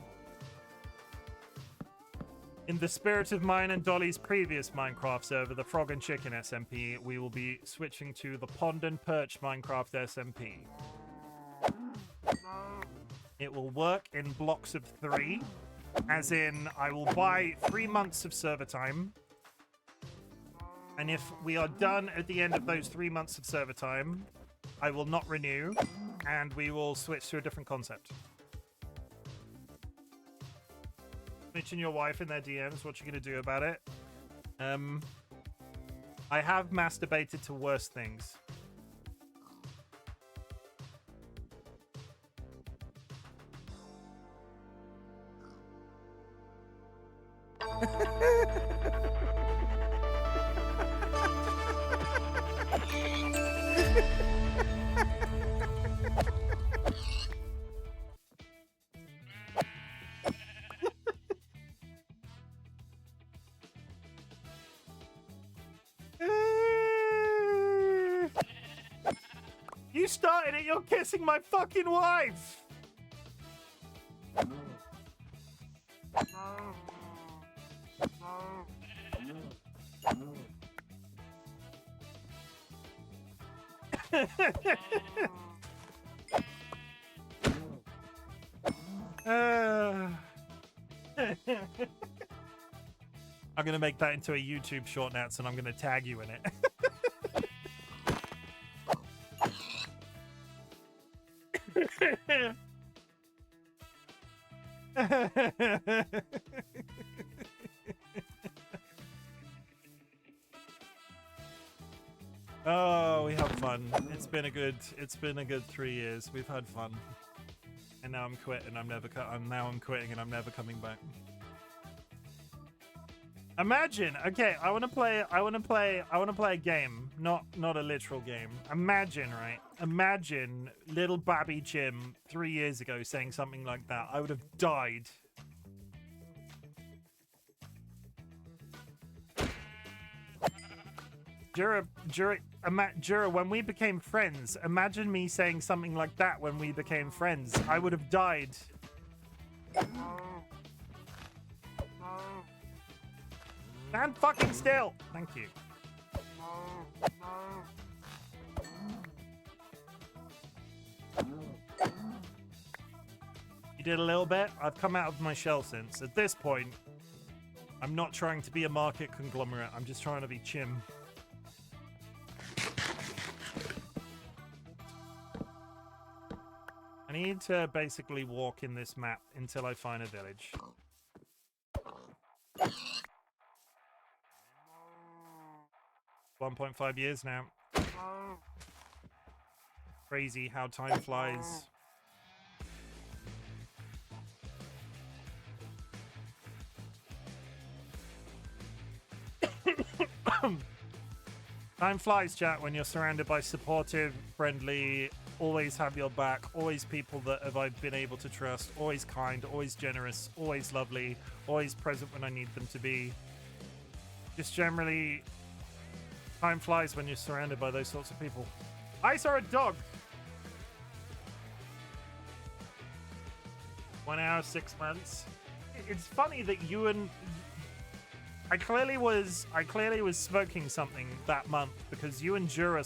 In the spirit of mine and Dolly's previous Minecraft server, the Frog and Chicken SMP, we will be switching to the Pond and Perch Minecraft SMP. It will work in blocks of 3. As in, I will buy 3 months of server time. And if we are done at the end of those 3 months of server time, I will not renew, and we will switch to a different concept. Mention your wife in their DMs. What you gonna do about it? I have masturbated to worse things. You started it, you're kissing my fucking wife! I'm gonna make that into a YouTube short, Nats, and I'm gonna tag you in it. Oh, we have fun. It's been a good 3 years. We've had fun. And now I'm quitting. I'm quitting and I'm never coming back. Imagine, okay, I want to play a game, not a literal game. Imagine, right? Imagine little Babby Chim 3 years ago saying something like that. I would have died. Jura, when we became friends, imagine me saying something like that when we became friends. I would have died. Stand fucking still. Thank you. You did a little bit. I've come out of my shell since. At this point, I'm not trying to be a market conglomerate. I'm just trying to be Chim. I need to basically walk in this map until I find a village. 1.5 years now. Crazy how time flies. Time flies, chat, when you're surrounded by supportive, friendly, always have your back, always people that I've been able to trust, always kind, always generous, always lovely, always present when I need them to be. Just generally, time flies when you're surrounded by those sorts of people. I saw a dog. 1 hour, 6 months. It's funny that you and I clearly was smoking something that month because you and Jura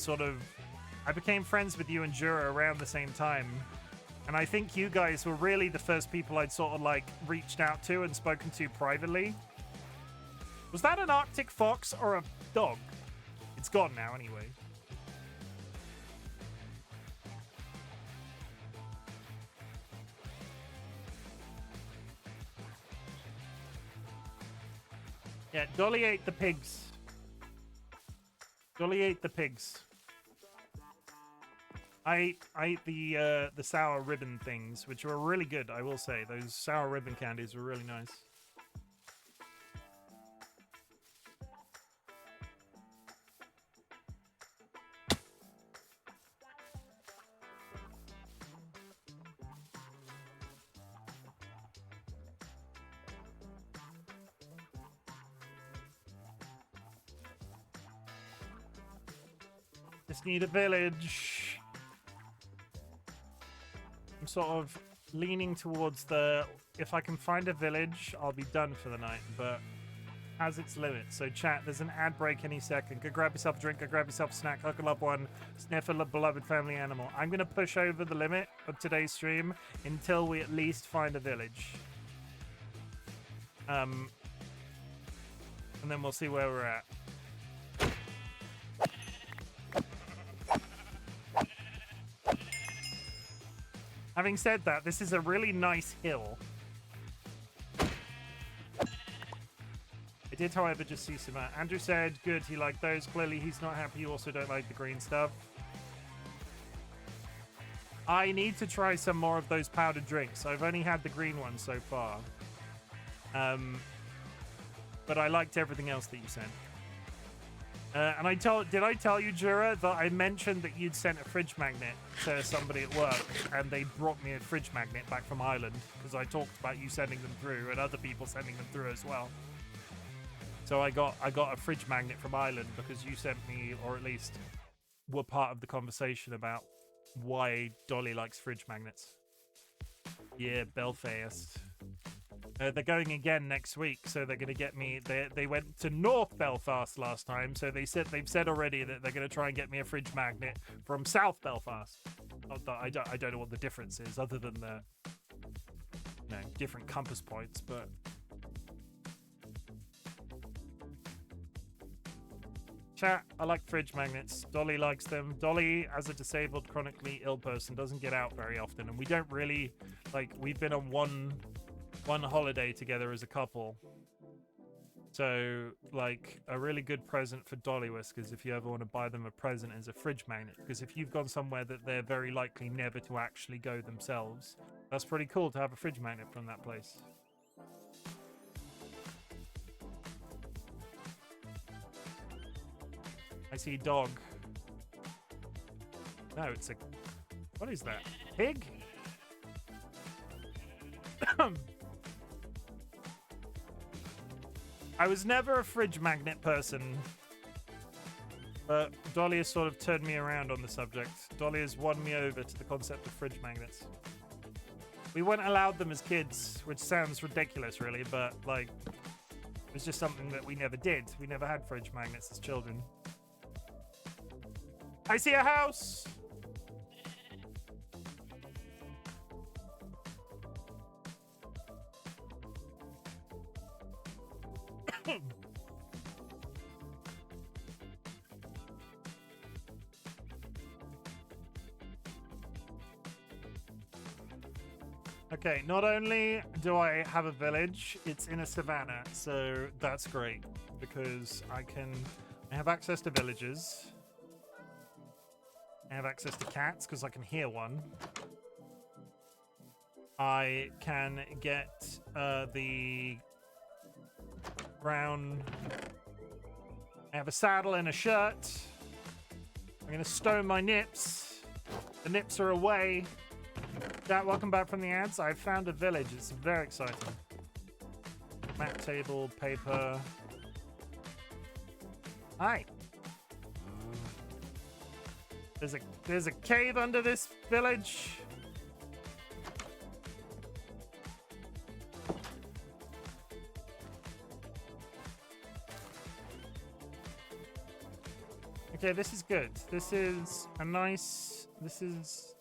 I became friends with you and Jura around the same time. And I think you guys were really the first people I'd sort of like reached out to and spoken to privately. Was that an Arctic fox or a dog? It's gone now anyway. Yeah, Dolly ate the pigs. Dolly ate the pigs. I ate the sour ribbon things, which were really good, I will say. Those sour ribbon candies were really nice. Just need a village. I'm sort of leaning towards if I can find a village, I'll be done for the night, but has its limits. So chat, there's an ad break any second. Go grab yourself a drink, go grab yourself a snack, hug a loved one, sniff a beloved family animal. I'm going to push over the limit of today's stream until we at least find a village. And then we'll see where we're at. Having said that, this is a really nice hill. I did, however, just see some... Andrew said, good, he liked those. Clearly, he's not happy. You also don't like the green stuff. I need to try some more of those powdered drinks. I've only had the green ones so far. But I liked everything else that you sent. And did I tell you, Jura, that I mentioned that you'd sent a fridge magnet to somebody at work, and they brought me a fridge magnet back from Ireland because I talked about you sending them through and other people sending them through as well. So I got a fridge magnet from Ireland because you sent me, or at least were part of the conversation about why Dolly likes fridge magnets. Yeah, Belfast. They're going again next week, so they're going to get me. They went to North Belfast last time, so they've said already that they're going to try and get me a fridge magnet from South Belfast. I don't know what the difference is, other than the different compass points, but. Chat, I like fridge magnets. Dolly likes them. Dolly, as a disabled, chronically ill person, doesn't get out very often, and we don't really we've been on one holiday together as a couple. So, a really good present for DollyWhiskers, if you ever want to buy them a present, is a fridge magnet. Because if you've gone somewhere that they're very likely never to actually go themselves, that's pretty cool to have a fridge magnet from that place. I see dog. No, it's a... What is that? Pig? I was never a fridge magnet person, but Dolly has sort of turned me around on the subject. Dolly has won me over to the concept of fridge magnets. We weren't allowed them as kids, which sounds ridiculous, really, but, it was just something that we never did. We never had fridge magnets as children. I see a house! Okay, not only do I have a village, it's in a savannah, so that's great because I have access to villages. I have access to cats because I can hear one. I can get the brown. I have a saddle and a shirt. I'm gonna stone my nips. The nips are away. Chat, welcome back from the ads. I've found a village. It's very exciting. Map table, paper. Hi. There's a cave under this village. Okay, this is good. This is a nice...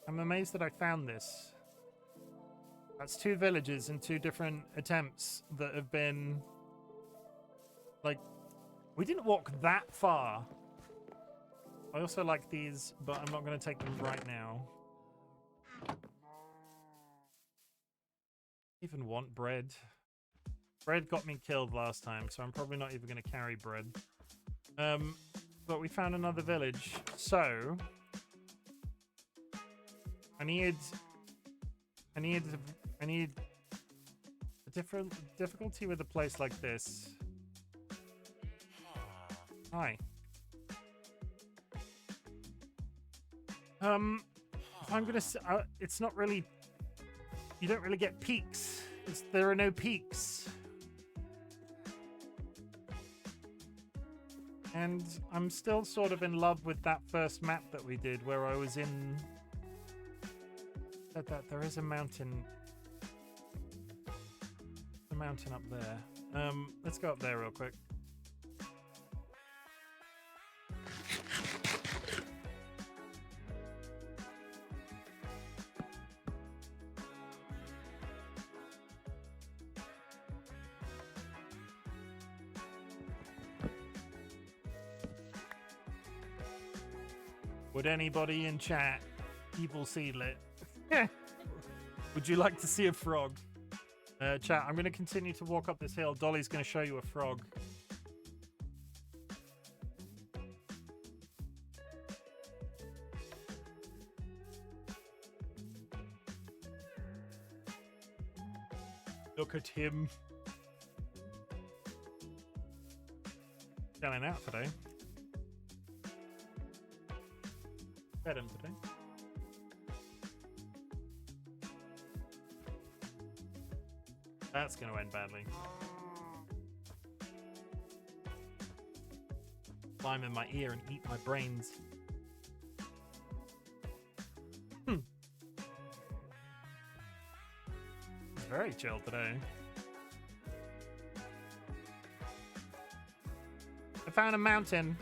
I'm amazed that I found this. That's 2 villages and 2 different attempts that have been... we didn't walk that far. I also like these, but I'm not going to take them right now. Even want bread. Bread got me killed last time, so I'm probably not even going to carry bread. But we found another village, so I need a different difficulty with a place like this. Hi. I'm gonna say, it's not really, you don't really get peaks. There are no peaks. And I'm still sort of in love with that first map that we did where I was in, that there is a mountain. The mountain up there. Let's go up there real quick. Would anybody in chat evil seedlet? Would you like to see a frog? Chat, I'm going to continue to walk up this hill. Dolly's going to show you a frog. Look at him. Selling out today. Fed him today. That's going to end badly. Climb in my ear and eat my brains. Very chill today. I found a mountain.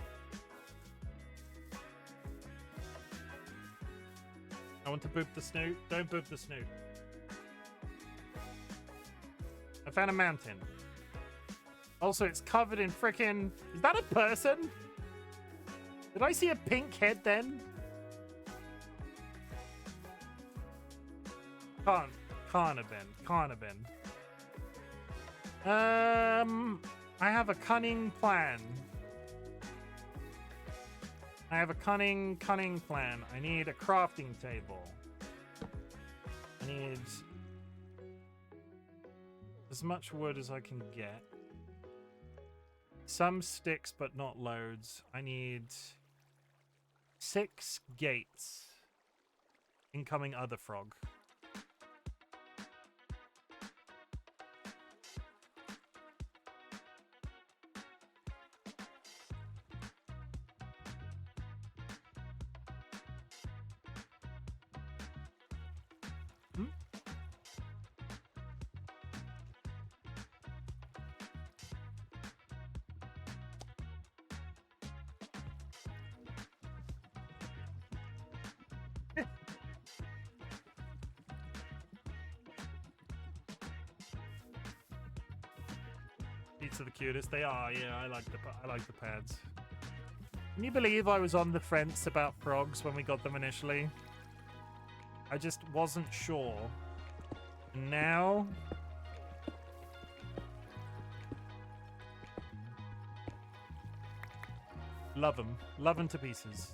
I want to boop the snoot. Don't boop the snoot. I found a mountain. Also, it's covered in frickin'... Is that a person? Did I see a pink head then? Can't have been. I have a cunning plan. Cunning plan. I need a crafting table. I need as much wood as I can get. Some sticks, but not loads. I need 6 gates. Incoming other frog. These are the cutest. They are, yeah. I like the pads. Can you believe I was on the fence about frogs when we got them initially? I just wasn't sure. Now... Love them. Love them to pieces.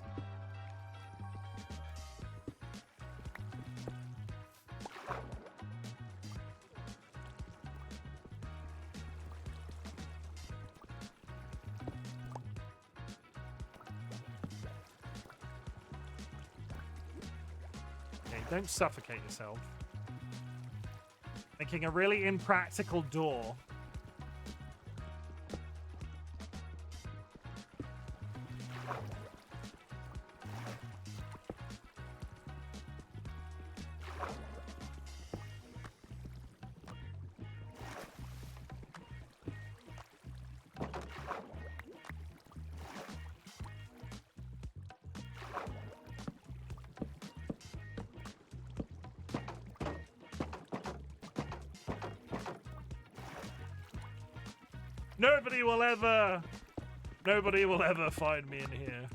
Don't suffocate yourself. Making a really impractical door. Nobody will ever find me in here.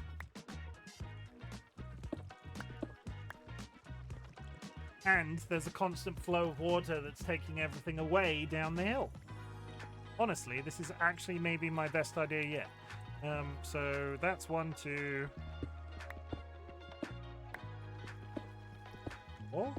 And there's a constant flow of water that's taking everything away down the hill. Honestly, this is actually maybe my best idea yet. So that's 1, 2... 4?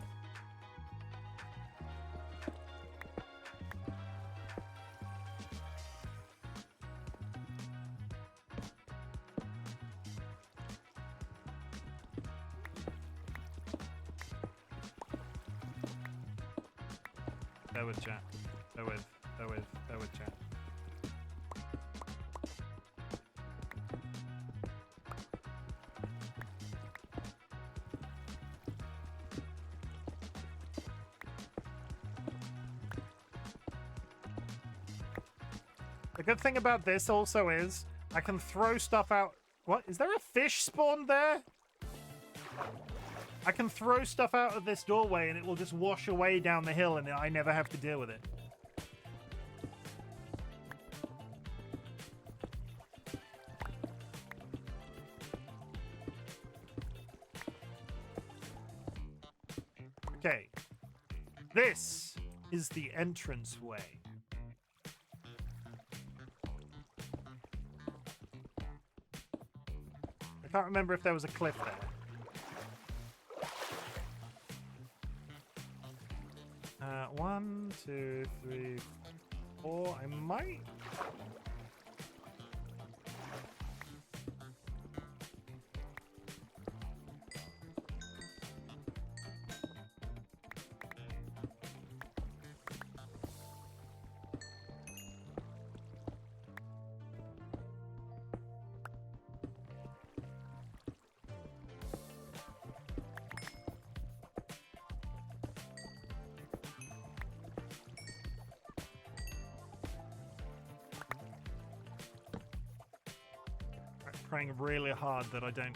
Bear with chat. Bear with chat. The good thing about this also is I can throw stuff out. What? Is there a fish spawned there? I can throw stuff out of this doorway and it will just wash away down the hill and I never have to deal with it. Okay. This is the entrance way. I can't remember if there was a cliff there. 1, 2, 3, 4. I might. praying really hard that I don't.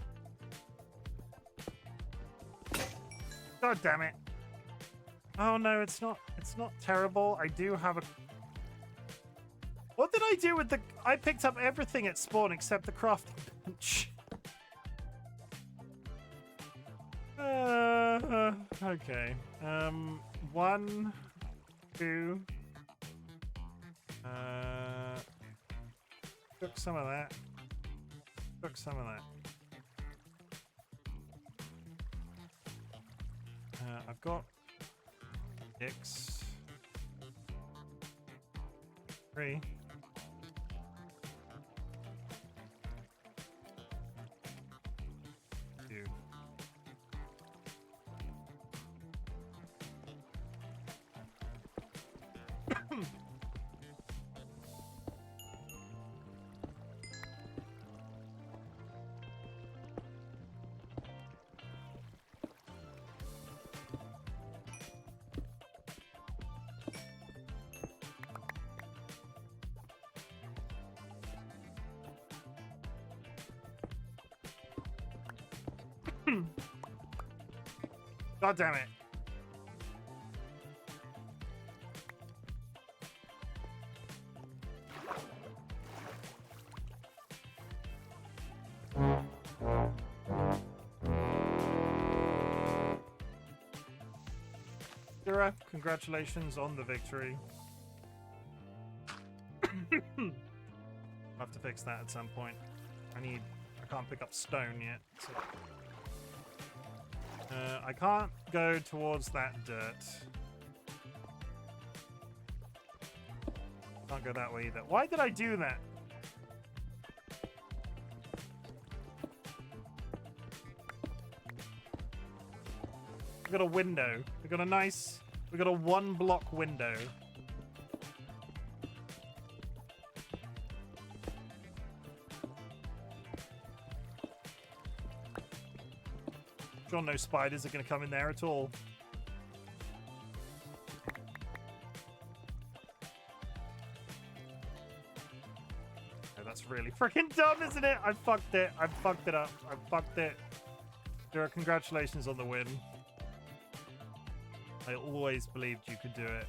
God damn it. Oh no, it's not terrible. I do have a. What did I do with the? I picked up everything at spawn except the crafting bench. Okay. 1, 2. Took some of that. Took some of that. I've got 6, 3. 2. God damn it. Kira, congratulations on the victory. I'll have to fix that at some point. I can't pick up stone yet. So. I can't go towards that dirt. Can't go that way either. Why did I do that? We got a window. We got a 1-block window. Sure, no spiders are going to come in there at all. Oh, that's really freaking dumb, isn't it? I fucked it. I fucked it up. I fucked it. Dura, congratulations on the win. I always believed you could do it.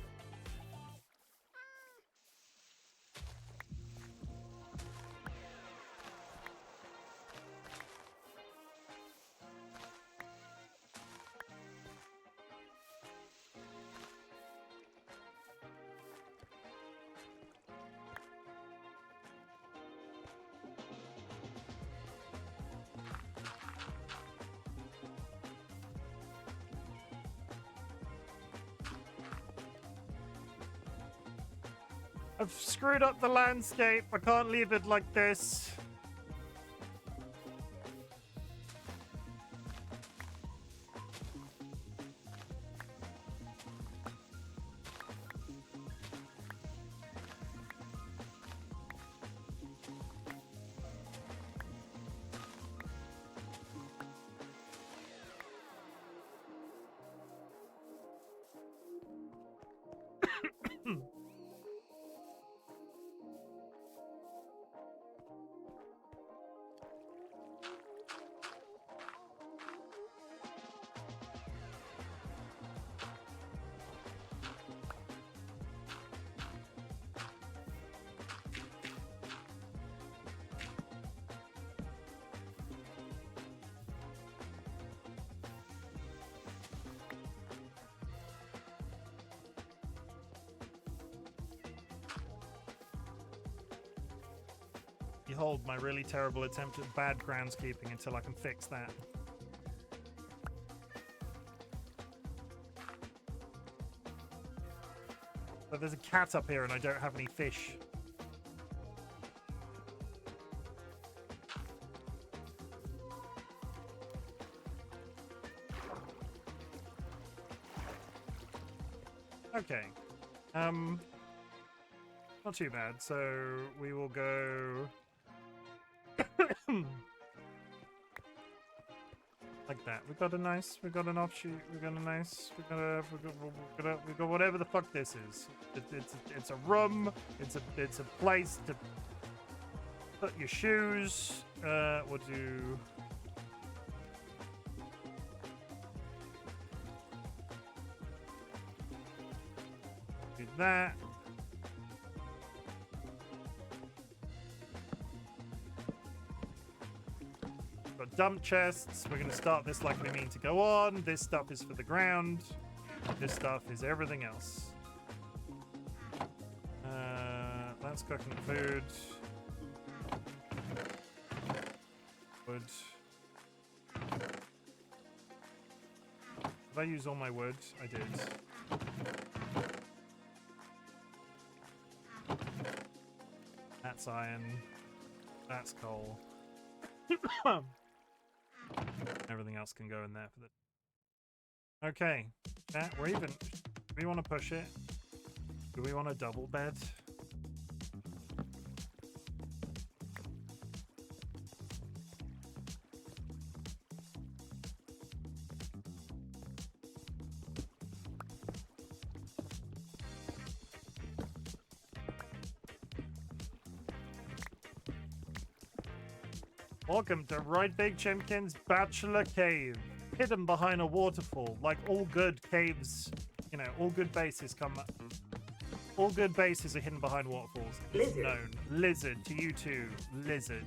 I've screwed up the landscape. I can't leave it like this. Behold my really terrible attempt at bad groundskeeping until I can fix that. But there's a cat up here and I don't have any fish. Okay. Not too bad. So we will go like that. We got an offshoot. We got whatever the fuck this is. It's a room. It's a place to. Put your shoes. We'll do... do that. Got dump chests. We're going to start this like we mean to go on. This stuff is for the ground. This stuff is everything else. That's cooking food. Wood. Did I use all my wood? I did. That's iron. That's coal. Everything else can go in there for the... Okay. Chat, we're even. Do we want to push it? Do we want a double bed? Welcome to RightBigChimken's Bachelor Cave. Hidden behind a waterfall. Like all good caves, you know, all good bases come... All good bases are hidden behind waterfalls. It's known. Lizard, to you too. Lizard.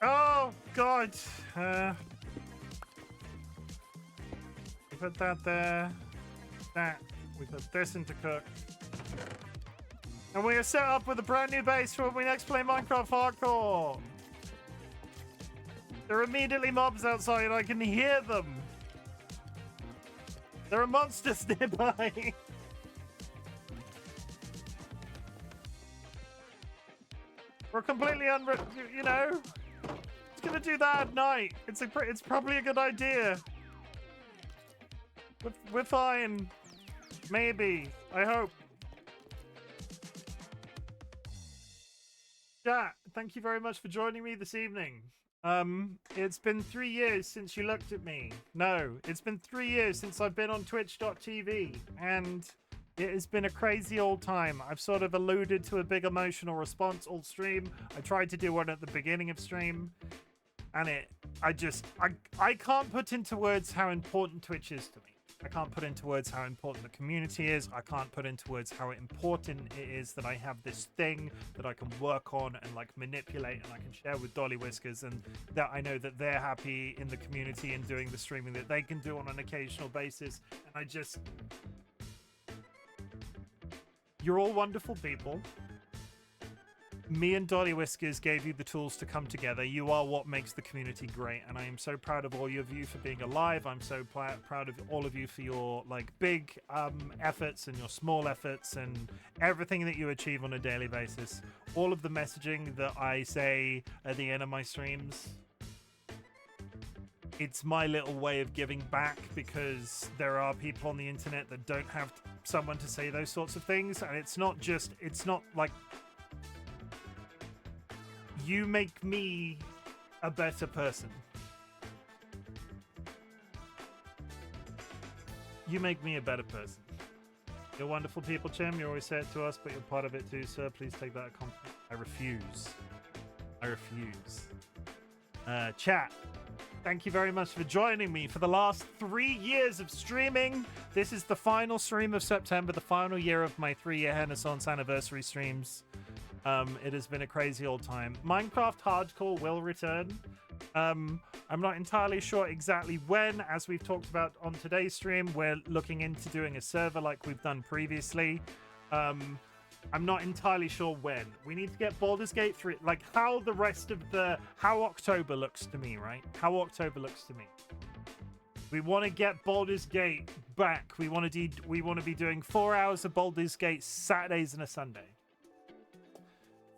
Oh, God. We put that there. That. We put this into cook. And we are set up with a brand new base for when we next play Minecraft Hardcore. There are immediately mobs outside and I can hear them. There are monsters nearby. We're completely you know. Just gonna do that at night. It's probably a good idea. We're fine. Maybe. I hope. Chat, thank you very much for joining me this evening. It's been 3 years since you looked at me. No, it's been 3 years since I've been on twitch.tv, and it has been a crazy old time. I've sort of alluded to a big emotional response all stream. I tried to do one at the beginning of stream, and I can't put into words how important Twitch is to me. I can't put into words how important the community is. I can't put into words how important it is that I have this thing that I can work on and like manipulate and I can share with DollyWhiskers, and that I know that they're happy in the community and doing the streaming that they can do on an occasional basis. And you're all wonderful people. Me and DollyWhiskers gave you the tools to come together. You are what makes the community great, and I am so proud of all of you for being alive. I'm so proud of all of you for your like big efforts and your small efforts and everything that you achieve on a daily basis. All of the messaging that I say at the end of my streams, it's my little way of giving back, because there are people on the internet that don't have someone to say those sorts of things, and it's not like you make me a better person. You make me a better person. You're wonderful people, Chim. You always say it to us, but you're part of it too, sir. Please take that as a compliment. I refuse. I refuse. Chat, thank you very much for joining me for the last 3 years of streaming. This is the final stream of September, the final year of my 3-year Renaissance anniversary streams. It has been a crazy old time. Minecraft Hardcore will return. I'm not entirely sure exactly when. As we've talked about on today's stream, we're looking into doing a server like we've done previously. I'm not entirely sure when. We need to get Baldur's Gate 3, like how the rest of how October looks to me, right? How October looks to me. We want to get Baldur's Gate back. We want to be doing 4 hours of Baldur's Gate Saturdays and a Sunday.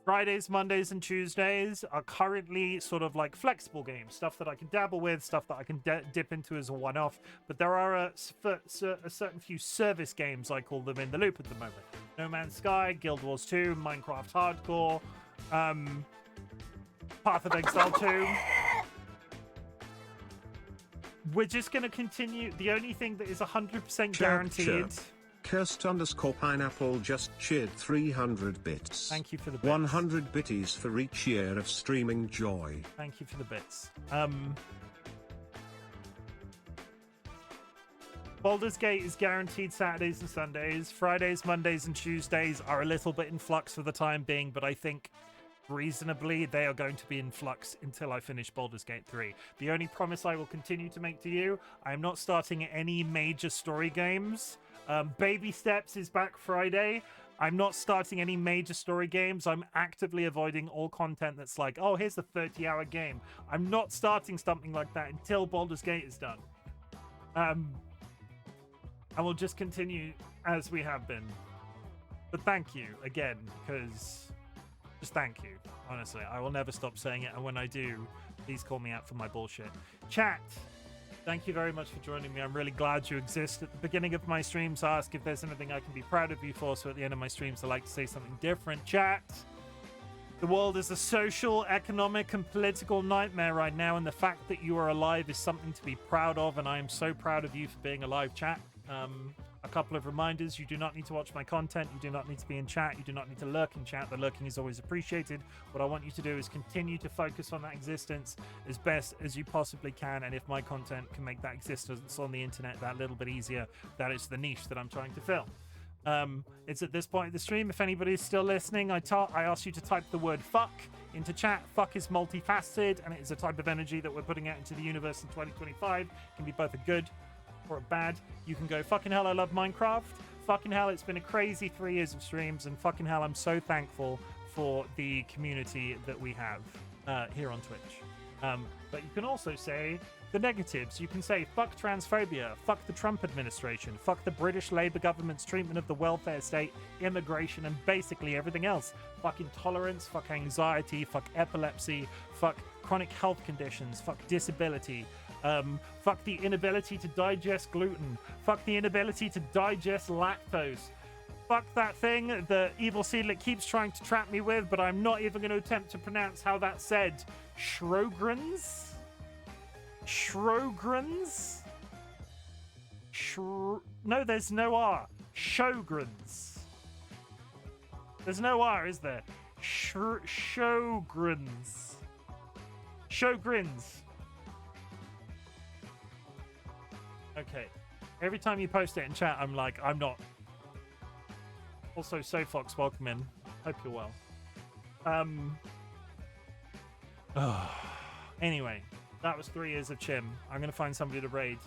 Fridays, Mondays, and Tuesdays are currently sort of like flexible games, stuff that I can dabble with, stuff that I can dip into as a one-off. But there are a certain few service games, I call them, in the loop at the moment. No Man's Sky, Guild Wars 2, Minecraft Hardcore, Path of Exile 2. We're just going to continue. The only thing that is 100% guaranteed... Kirst_pineapple just cheered 300 bits. Thank you for the bits. 100 bitties for each year of streaming joy. Thank you for the bits. Baldur's Gate is guaranteed Saturdays and Sundays. Fridays, Mondays, and Tuesdays are a little bit in flux for the time being, but I think reasonably they are going to be in flux until I finish Baldur's Gate 3. The only promise I will continue to make to you, I am not starting any major story games. Baby Steps is back Friday. I'm not starting any major story games. I'm actively avoiding all content that's like, oh, here's a 30-hour game. I'm not starting something like that until Baldur's Gate is done. And we'll just continue as we have been. But thank you again, because just thank you. Honestly, I will never stop saying it. And when I do, please call me out for my bullshit. Chat. Thank you very much for joining me. I'm really glad you exist. At the beginning of my streams, I ask if there's anything I can be proud of you for. So at the end of my streams, I like to say something different. Chat. The world is a social, economic, and political nightmare right now. And the fact that you are alive is something to be proud of. And I am so proud of you for being alive, chat. A couple of reminders. You do not need to watch my content. You do not need to be in chat. You do not need to lurk in chat. The lurking is always appreciated. What I want you to do is continue to focus on that existence as best as you possibly can. And if my content can make that existence on the internet that little bit easier, that is the niche that I'm trying to fill. It's at this point in the stream. If anybody's still listening, I ask you to type the word fuck into chat. Fuck is multifaceted, and it is a type of energy that we're putting out into the universe in 2025. It can be both a good or a bad. You can go, fucking hell, I love Minecraft. Fucking hell, it's been a crazy 3 years of streams, and fucking hell, I'm so thankful for the community that we have here on Twitch. But you can also say the negatives. You can say fuck transphobia, fuck the Trump administration, fuck the British Labour government's treatment of the welfare state, immigration, and basically everything else. Fuck intolerance, fuck anxiety, fuck epilepsy, fuck chronic health conditions, fuck disability. Fuck the inability to digest gluten. Fuck the inability to digest lactose. Fuck that thing the evil seedlet keeps trying to trap me with, but I'm not even going to attempt to pronounce how that's said. Schrograns? Schrograns? No, there's no R. Sjograns. There's no R, is there? Sjograns. Sjogrins. Okay. Every time you post it in chat, I'm like, I'm not. Also, SoFox, welcome in. Hope you're well. Anyway, that was 3 years of Chim. I'm going to find somebody to raid.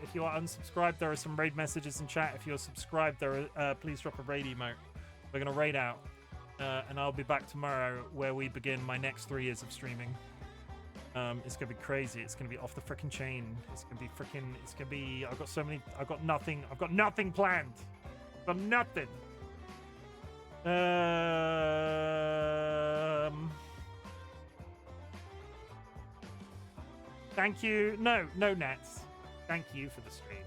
If you are unsubscribed, there are some raid messages in chat. If you're subscribed, there are, please drop a raid emote. We're going to raid out. And I'll be back tomorrow where we begin my next 3 years of streaming. It's gonna be crazy. It's gonna be off the freaking chain. It's gonna be freaking. It's gonna be. I've got so many. I've got nothing. I've got nothing planned. I've got nothing. Thank you. No Nats. Thank you for the stream.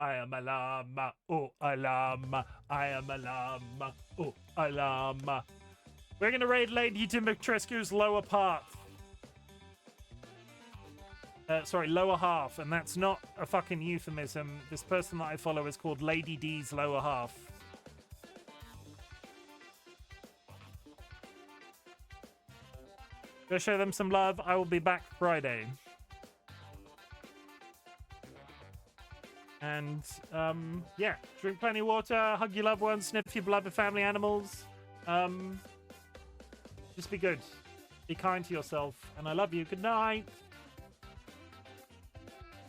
I am a llama, oh a llama. I am a llama, oh a llama. We're gonna raid Lady Dimitrescu's lower part. Sorry, lower half, and that's not a fucking euphemism. This person that I follow is called Lady D's lower half. Go show them some love. I will be back Friday. And yeah, drink plenty of water, hug your loved ones, sniff your beloved family animals. Just be good. Be kind to yourself. And I love you. Good night.